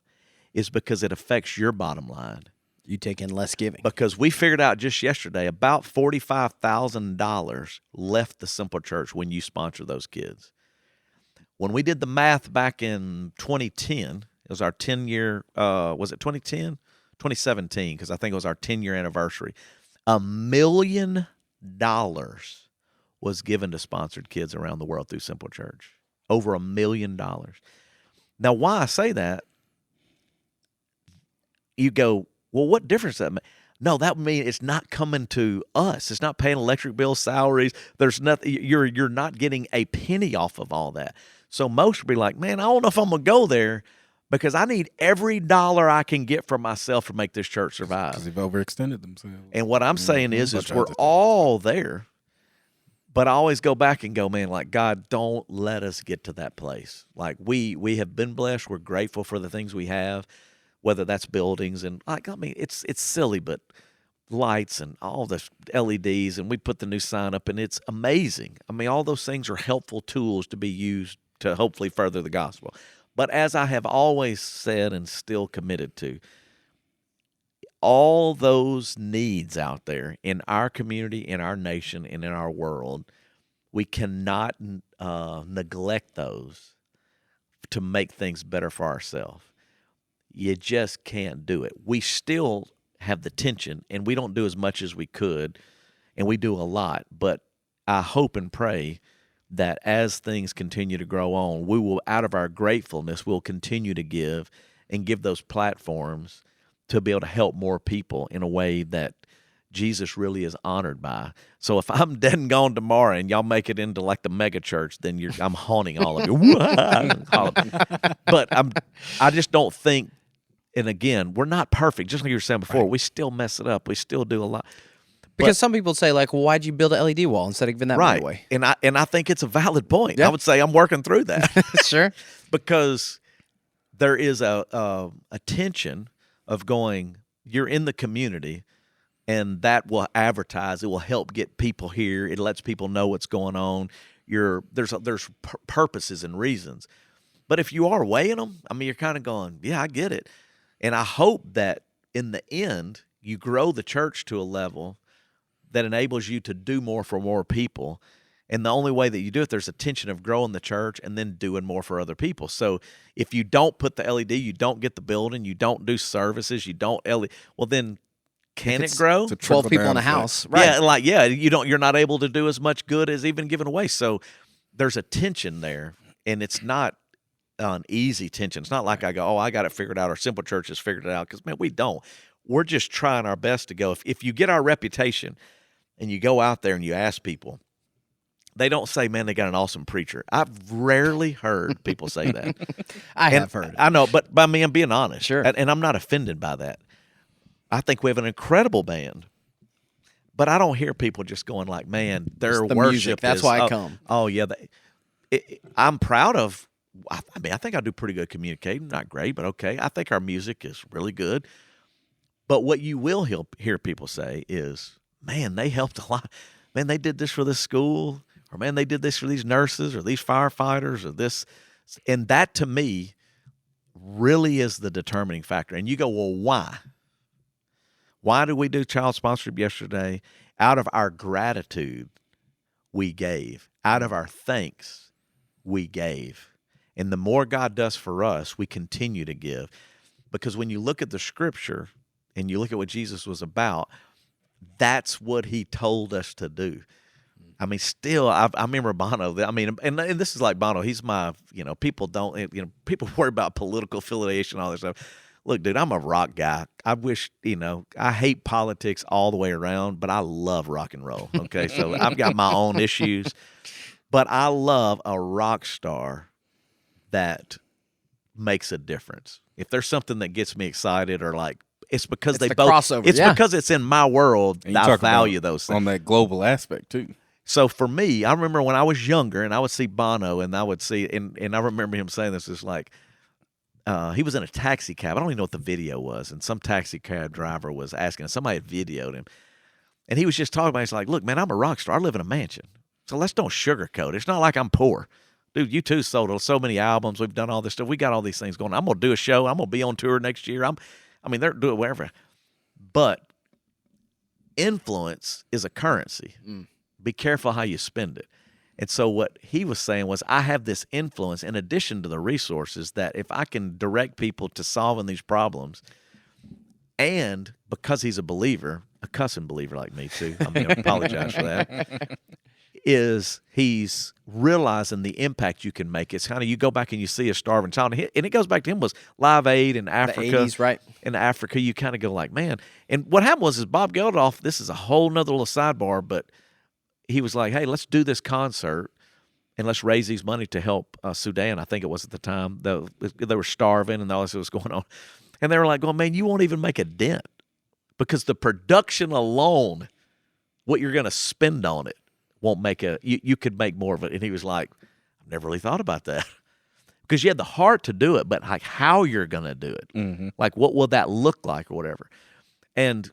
It's because it affects your bottom line. You take in less giving. Because we figured out just yesterday about $45,000 left the Simple Church when you sponsor those kids. When we did the math back in 2010, it was our 10-year, was it 2010? 2017, because I think it was our 10-year anniversary. $1 million was given to sponsored kids around the world through Simple Church. Over $1 million. Now, why I say that, you go, well, what difference does that make? No, that would mean it's not coming to us. It's not paying electric bills, salaries. There's nothing. You're not getting a penny off of all that. So most will be like, man, I don't know if I'm going to go there because I need every dollar I can get for myself to make this church survive. Because they've overextended themselves. And what I'm saying is we're all there. But I always go back and go, man, like, God, don't let us get to that place. Like, we have been blessed. We're grateful for the things we have, whether that's buildings and, like, I mean, it's silly, but lights and all the LEDs, and we put the new sign up, and it's amazing. I mean, all those things are helpful tools to be used to hopefully further the gospel. But as I have always said and still committed to, all those needs out there in our community, in our nation, and in our world, we cannot neglect those to make things better for ourselves. You just can't do it. We still have the tension, and we don't do as much as we could, and we do a lot. But I hope and pray that as things continue to grow on, we will, out of our gratefulness, we'll continue to give and give those platforms to be able to help more people in a way that Jesus really is honored by. So if I'm dead and gone tomorrow and y'all make it into like the mega church, then I'm haunting all of you. But I just don't think, and again, we're not perfect. Just like you were saying before, we still mess it up. We still do a lot. Because some people say, like, well, why'd you build an LED wall instead of giving that money away? And I think it's a valid point. Yeah. I would say I'm working through that. Sure. Because there is a tension of going, you're in the community, and that will advertise. It will help get people here. It lets people know what's going on. There's purposes and reasons. But if you are weighing them, I mean, you're kind of going, yeah, I get it. And I hope that in the end, you grow the church to a level that enables you to do more for more people. And the only way that you do it, there's a tension of growing the church and then doing more for other people. So if you don't put the LED, you don't get the building, you don't do services, you don't LED, well then can it grow? 12 people in a house. Right. Yeah, you're not able to do as much good as even giving away. So there's a tension there, and it's not an easy tension. It's not like I go, oh, I got it figured out, or Simple Church has figured it out, because, man, we don't. We're just trying our best to go. If you get our reputation and you go out there and you ask people, they don't say, man, they got an awesome preacher. I've rarely heard people say that. I have heard. I know, but by me, I'm being honest. Sure. And I'm not offended by that. I think we have an incredible band. But I don't hear people just going like, man, their the worship music. That's is, why I come. Oh, yeah. I'm proud of, I mean, I think I do pretty good communicating. Not great, but okay. I think our music is really good. But what you will hear people say is, man, they helped a lot. Man, they did this for this school. Or, man, they did this for these nurses or these firefighters or this. And that, to me, really is the determining factor. And you go, well, why? Why did we do child sponsorship yesterday? Out of our gratitude, we gave. Out of our thanks, we gave. And the more God does for us, we continue to give. Because when you look at the scripture and you look at what Jesus was about, that's what he told us to do. I mean, still, I remember Bono. I mean, and this is like Bono. He's my, people don't, people worry about political affiliation, all this stuff. Look, dude, I'm a rock guy. I wish, I hate politics all the way around, but I love rock and roll. Okay, so I've got my own issues, but I love a rock star that makes a difference. If there's something that gets me excited or like, it's because it's the crossover. It's because it's in my world. And I value those things on that global aspect too. So for me, I remember when I was younger and I would see Bono and I would see, and I remember him saying this, is like, he was in a taxi cab. I don't even know what the video was. And some taxi cab driver was asking, somebody had videoed him. And he was just talking about, he's like, look, man, I'm a rock star. I live in a mansion. So let's don't sugarcoat it. It's not like I'm poor. Dude, you two sold so many albums. We've done all this stuff. We got all these things going on. I'm going to do a show. I'm going to be on tour next year. They're doing whatever. But influence is a currency. Be careful how you spend it. And so what he was saying was, I have this influence in addition to the resources that if I can direct people to solving these problems, and because he's a believer, a cussing believer like me too, I apologize for that, is he's realizing the impact you can make. It's kind of, you go back and you see a starving child, and it goes back to him was Live Aid in Africa. The 80s, right? In Africa, you kind of go like, man. And what happened was Bob Geldof, this is a whole nother little sidebar, but he was like, hey, let's do this concert and let's raise these money to help Sudan, I think it was at the time. They were starving and all this was going on. And they were like, man, you won't even make a dent because the production alone, what you're going to spend on it, won't make you could make more of it. And he was like, I've never really thought about that. Because you had the heart to do it, but like how you're going to do it. Like what will that look like or whatever. And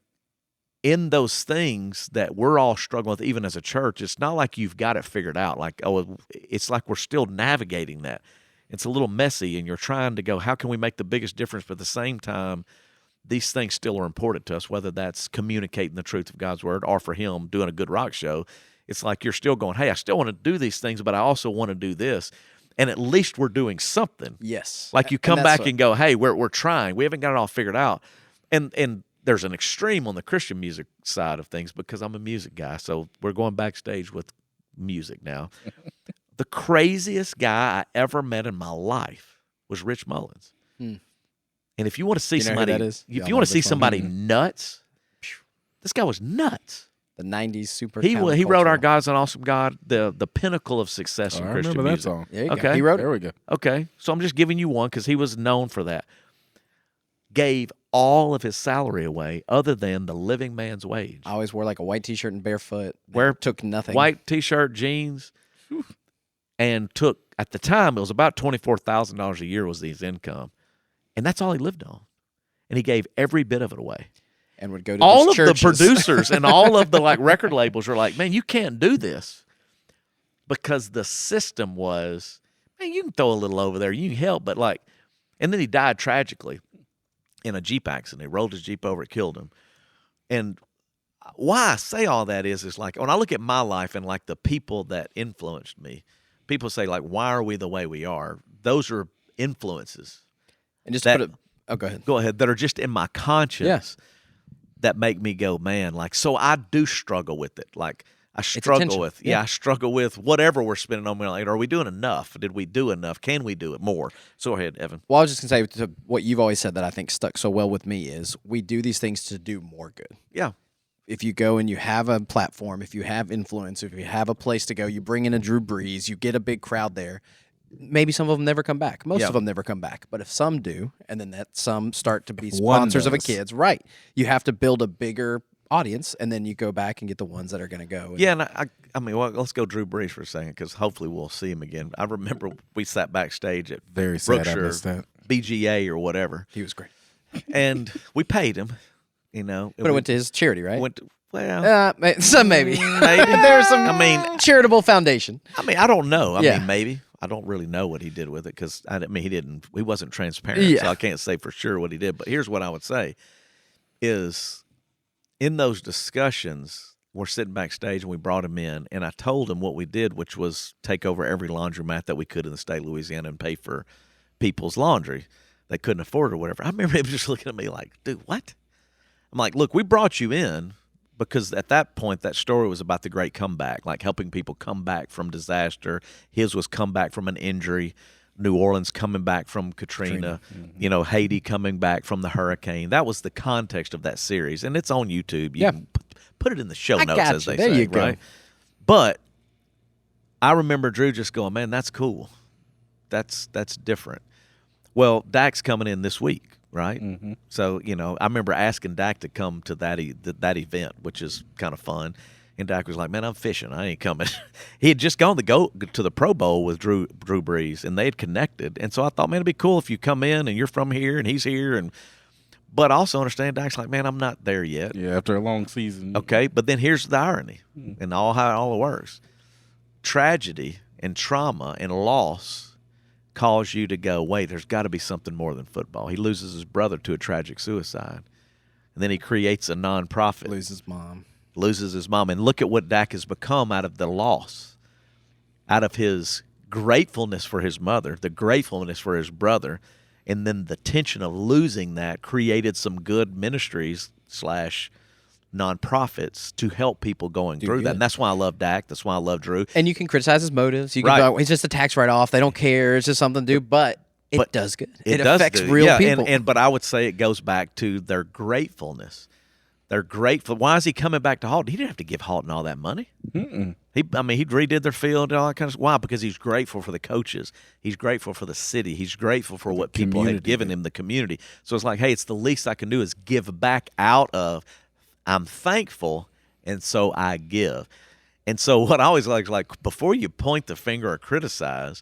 in those things that we're all struggling with, even as a church, it's not like you've got it figured out. Like, it's like we're still navigating that. It's a little messy, and you're trying to go, how can we make the biggest difference? But at the same time, these things still are important to us, whether that's communicating the truth of God's word or for him doing a good rock show. It's like you're still going, hey, I still want to do these things, but I also want to do this. And at least we're doing something. Yes. Like you come back and go, hey, we're trying. We haven't got it all figured out. And there's an extreme on the Christian music side of things because I'm a music guy. So we're going backstage with music now. The craziest guy I ever met in my life was Rich Mullins. And if you want to see somebody, if you want to see somebody nuts, this guy was nuts. The 90s super. He wrote Our God's an Awesome God, the pinnacle of success in Christian remember music. that song. There you Okay. go. He wrote it. There we go. Okay, so I'm just giving you one because he was known for that. Gave all of his salary away other than the living man's wage. I always wore like a white T-shirt and barefoot. Took nothing. White T-shirt, jeans, and took, at the time, it was about $24,000 a year was his income. And that's all he lived on. And he gave every bit of it away. And would go to All of churches. the producers and all of the record labels were like, man, you can't do this. Because the system was, man, you can throw a little over there, you can help, but and then he died tragically in a Jeep accident. He rolled his Jeep over, it killed him. And why I say all that is like, when I look at my life and the people that influenced me, people say why are we the way we are? Those are influences. And just that, put it, oh, go ahead. Go ahead. That are just in my conscience that make me go, man, so I do struggle with it. I struggle with, I struggle with whatever we're spending on money. Are we doing enough? Did we do enough? Can we do it more? So go ahead, Evan. Well, I was just going to say what you've always said that I think stuck so well with me is we do these things to do more good. Yeah. If you go and you have a platform, if you have influence, if you have a place to go, you bring in a Drew Brees, you get a big crowd there. Maybe some of them never come back. Most of them never come back. But if some do, and then that some start to be sponsors of a kid's, right? You have to build a bigger audience, and then you go back and get the ones that are going to go. And and let's go Drew Brees for a second because hopefully we'll see him again. I remember we sat backstage at Very sad I Brookshire, missed that. BGA or whatever. He was great. And we paid him, But it went to his charity, right? Some maybe. Maybe. There's some charitable foundation. I don't know. I mean, maybe. I don't really know what he did with it because he wasn't transparent, so I can't say for sure what he did. But here's what I would say is in those discussions, we're sitting backstage and we brought him in, and I told him what we did, which was take over every laundromat that we could in the state of Louisiana and pay for people's laundry. They couldn't afford it or whatever. I remember him just looking at me like, dude, what? I'm like, look, we brought you in because at that point, that story was about the great comeback, helping people come back from disaster. His was come back from an injury. New Orleans coming back from Katrina. Haiti coming back from the hurricane. That was the context of that series, and it's on YouTube. You can put it in the show notes, as they say. There you go. Right? But I remember Drew just going, man, that's cool. That's different. Well, Dak's coming in this week. Right, so I remember asking Dak to come to that event, which is kind of fun, And Dak was like, man, I'm fishing. I ain't coming. He had just gone to the Pro Bowl with Drew Brees, and they had connected. And so I thought, man, it'd be cool if you come in and you're from here and he's here. But I also understand Dak's like, man, I'm not there yet. Yeah, after a long season. Okay, but then here's the irony and how it all works. Tragedy and trauma and loss cause you to go, wait, there's got to be something more than football. He loses his brother to a tragic suicide. And then he creates a nonprofit. Loses his mom. And look at what Dak has become out of the loss, out of his gratefulness for his mother, the gratefulness for his brother, and then the tension of losing that created some good ministries / nonprofits to help people going through that. And that's why I love Dak. That's why I love Drew. And you can criticize his motives. You can go, it's just a tax write-off. They don't care. It's just something to do. But it does good. It affects real people. But I would say it goes back to their gratefulness. They're grateful. Why is he coming back to Halton? He didn't have to give Halton all that money. He redid their field and all that kind of stuff. Why? Because he's grateful for the coaches. He's grateful for the city. He's grateful for what people have given him, the community. So it's like, hey, it's the least I can do is give back out of. I'm thankful, and so I give. And so what I always like is like before you point the finger or criticize,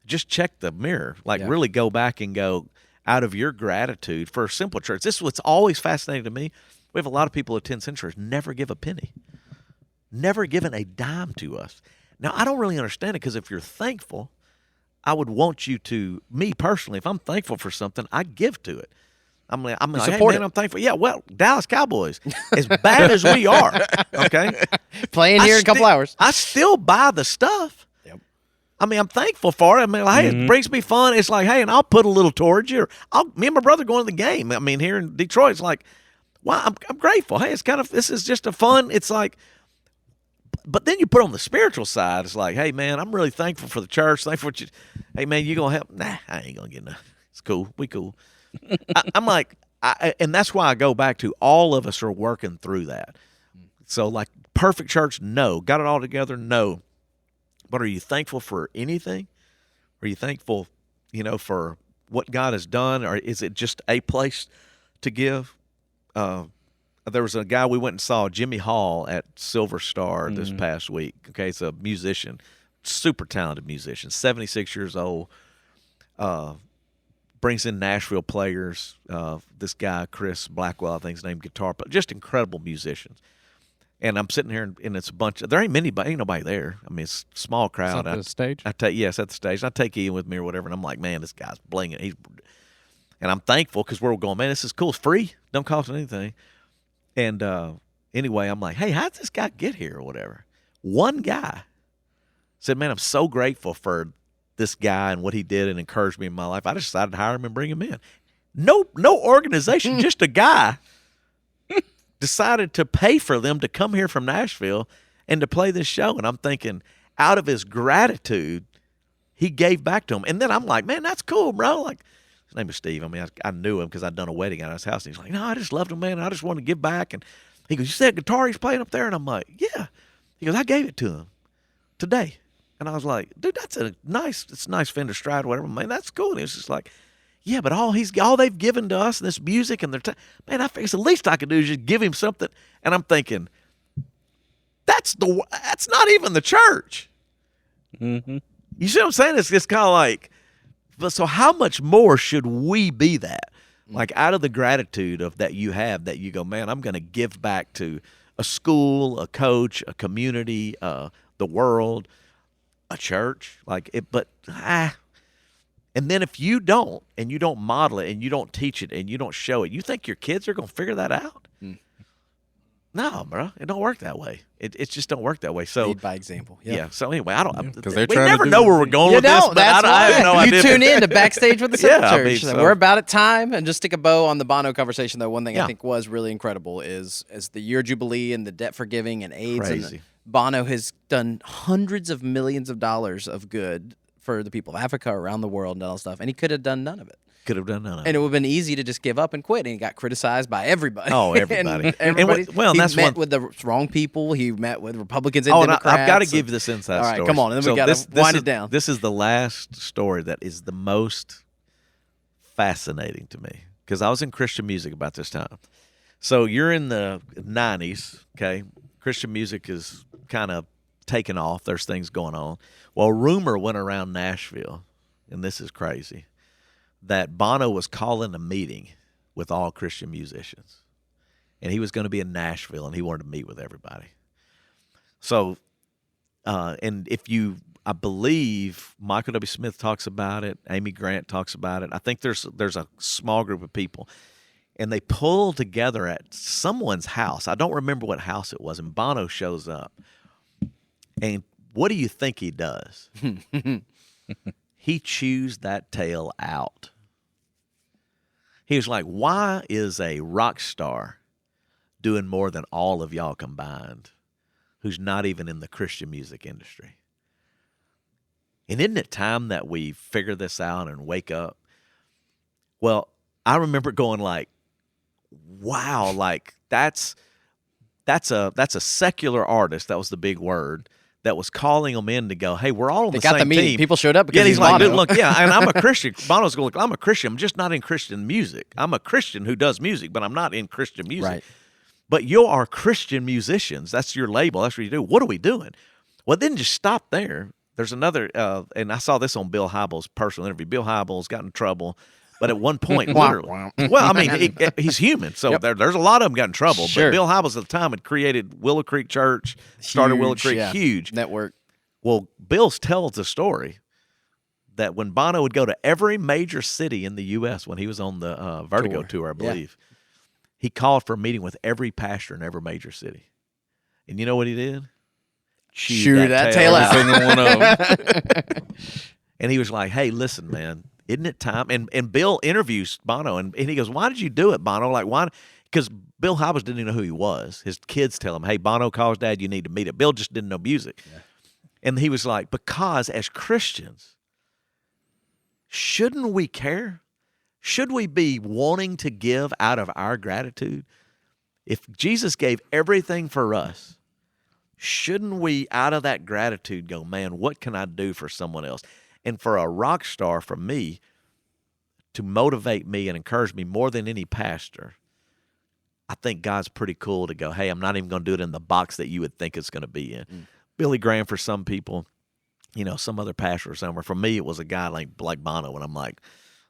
just check the mirror. Really go back and go out of your gratitude for a simple church. This is what's always fascinating to me. We have a lot of people at 10 Centuries never give a penny, never given a dime to us. Now, I don't really understand it because if you're thankful, I would want you to, me personally, if I'm thankful for something, I give to it. I'm like, hey, man, I'm thankful. Yeah, well, Dallas Cowboys, as bad as we are, okay? Playing here in a couple hours. I still buy the stuff. Yep. I mean, I'm thankful for it. I mean, hey, it brings me fun. It's like, hey, and I'll put a little towards you. Me and my brother going to the game. I mean, here in Detroit, it's like, well, I'm grateful. Hey, this is just a fun. It's like, but then you put on the spiritual side. It's like, hey, man, I'm really thankful for the church. Thankful for you. Hey, man, you gonna help? Nah, I ain't gonna get nothing. It's cool. We cool. I'm like, and that's why I go back to all of us are working through that. So like perfect church, no. Got it all together, no. But are you thankful for anything? Are you thankful, for what God has done, or is it just a place to give? There was a guy we went and saw, Jimmy Hall, at Silver Star this past week. Okay, it's a musician, super talented musician, 76 years old. Brings in Nashville players. This guy, Chris Blackwell, I think his name, guitar, but just incredible musicians. And I'm sitting here, and it's a bunch of, ain't nobody there. I mean, it's a small crowd. At the stage? Yes, at the stage. I take Ian with me or whatever, and I'm like, man, this guy's blinging. And I'm thankful because we're going, man, this is cool. It's free. Don't cost anything. And anyway, I'm like, hey, how did this guy get here or whatever? One guy said, man, I'm so grateful for this guy and what he did and encouraged me in my life. I just decided to hire him and bring him in. No organization, just a guy decided to pay for them to come here from Nashville and to play this show. And I'm thinking, out of his gratitude, he gave back to him. And then I'm like, man, that's cool, bro. Like, his name is Steve. I mean, I knew him because I'd done a wedding at his house. And he's like, no, I just loved him, man. I just wanted to give back. And he goes, you see that guitar he's playing up there? And I'm like, yeah. He goes, I gave it to him today. And I was like, dude, it's a nice Fender Stride or whatever. Man, that's cool. And he was just like, yeah, but all they've given to us and this music and their man, I figured the least I could do is just give him something. And I'm thinking, that's not even the church. Mm-hmm. You see what I'm saying? It's kind of like, but so how much more should we be that? Like out of the gratitude of that you have, that you go, man, I'm going to give back to a school, a coach, a community, the world, a church, like it. But and then if you don't, and you don't model it, and you don't teach it, and you don't show it, you think your kids are going to figure that out? No, bro, it don't work that way. It just don't work that way. So lead by example. Yeah. So anyway, I don't. Because they're we trying never to know where we're going with this. But I have no idea. You tune in to Backstage with the Simple Yeah, I Church. mean, so- We're about at time, and just stick a bow on the Bono conversation. Though one thing I think was really incredible is as the year jubilee and the debt forgiving and AIDS. Crazy. And Bono has done hundreds of millions of dollars of good for the people of Africa, around the world, and all that stuff, and he could have done none of it. Could have done none of it. And it would have been easy to just give up and quit. And he got criticized by everybody. Oh, everybody. and everybody. Well, he that's met one- with the wrong people. He met with Republicans and Oh, and Democrats. I've got to give this inside all right, story. come on, and then we got to wind it down. This is the last story that is the most fascinating to me because I was in Christian music about this time. So you're in the 90s, okay? Christian music is kind of taken off. There's things going on. Well, rumor went around Nashville, and this is crazy, that Bono was calling a meeting with all Christian musicians. And he was going to be in Nashville, and he wanted to meet with everybody. So, and I believe Michael W. Smith talks about it, Amy Grant talks about it. I think there's a small group of people, and they pull together at someone's house. I don't remember what house it was, and Bono shows up. And what do you think he does? He chews that tail out. He was like, why is a rock star doing more than all of y'all combined who's not even in the Christian music industry? And isn't it time that we figure this out and wake up? Well, I remember going like, wow, like that's a secular artist, that was the big word, that was calling them in to go, hey, we're all on the same team. They got the meeting. People showed up because yeah, he's like, Bono. Look, yeah, and I'm a Christian. Bono's going, look, I'm a Christian. I'm just not in Christian music. I'm a Christian who does music, but I'm not in Christian music. Right. But you are Christian musicians. That's your label. That's what you do. What are we doing? Well, it didn't just stop there. There's another, and I saw this on Bill Hybels' personal interview. Bill Hybels got in trouble, but at one point, literally, well, I mean, he's human, so there's a lot of them got in trouble. Sure. But Bill Hybels at the time had created Willow Creek Church, started Willow Creek, huge network. Well, Bill tells the story that when Bono would go to every major city in the U.S. when he was on the Vertigo tour, I believe, he called for a meeting with every pastor in every major city. And you know what he did? Shoot that tail out. Single one of them. And he was like, hey, listen, man, isn't it time? And Bill interviews Bono, and he goes, why did you do it, Bono? Like, why? Because Bill Hybels didn't even know who he was. His kids tell him, hey, Bono calls Dad, you need to meet him. Bill just didn't know music. Yeah. And he was like, because as Christians, shouldn't we care? Should we be wanting to give out of our gratitude? If Jesus gave everything for us, shouldn't we, out of that gratitude, go, man, what can I do for someone else? And for a rock star, for me, to motivate me and encourage me more than any pastor, I think God's pretty cool to go, hey, I'm not even going to do it in the box that you would think it's going to be in. Billy Graham for some people, you know, some other pastor or somewhere. For me, it was a guy like Bono, and I'm like,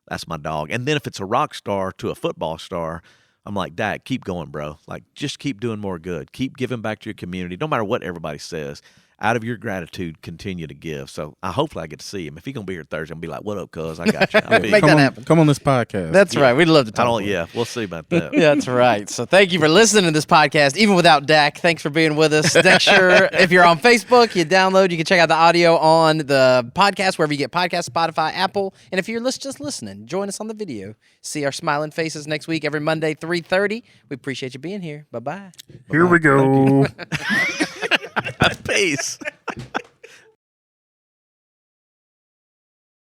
that's my dog. And then if it's a rock star to a football star, I'm like, Dad, keep going, bro. Like, just keep doing more good. Keep giving back to your community. No matter what everybody says, out of your gratitude, continue to give. So hopefully I get to see him. If he's going to be here Thursday, I'm going to be like, what up, cuz? I got you. Make that happen. Come on this podcast. That's right. We'd love to talk. Yeah, we'll see about that. That's right. So thank you for listening to this podcast, even without Dak. Thanks for being with us. Make sure if you're on Facebook, you download. You can check out the audio on the podcast, wherever you get podcasts, Spotify, Apple. And if you're just listening, join us on the video. See our smiling faces next week, every Monday, 3:30. We appreciate you being here. Bye-bye. Here we go. Peace.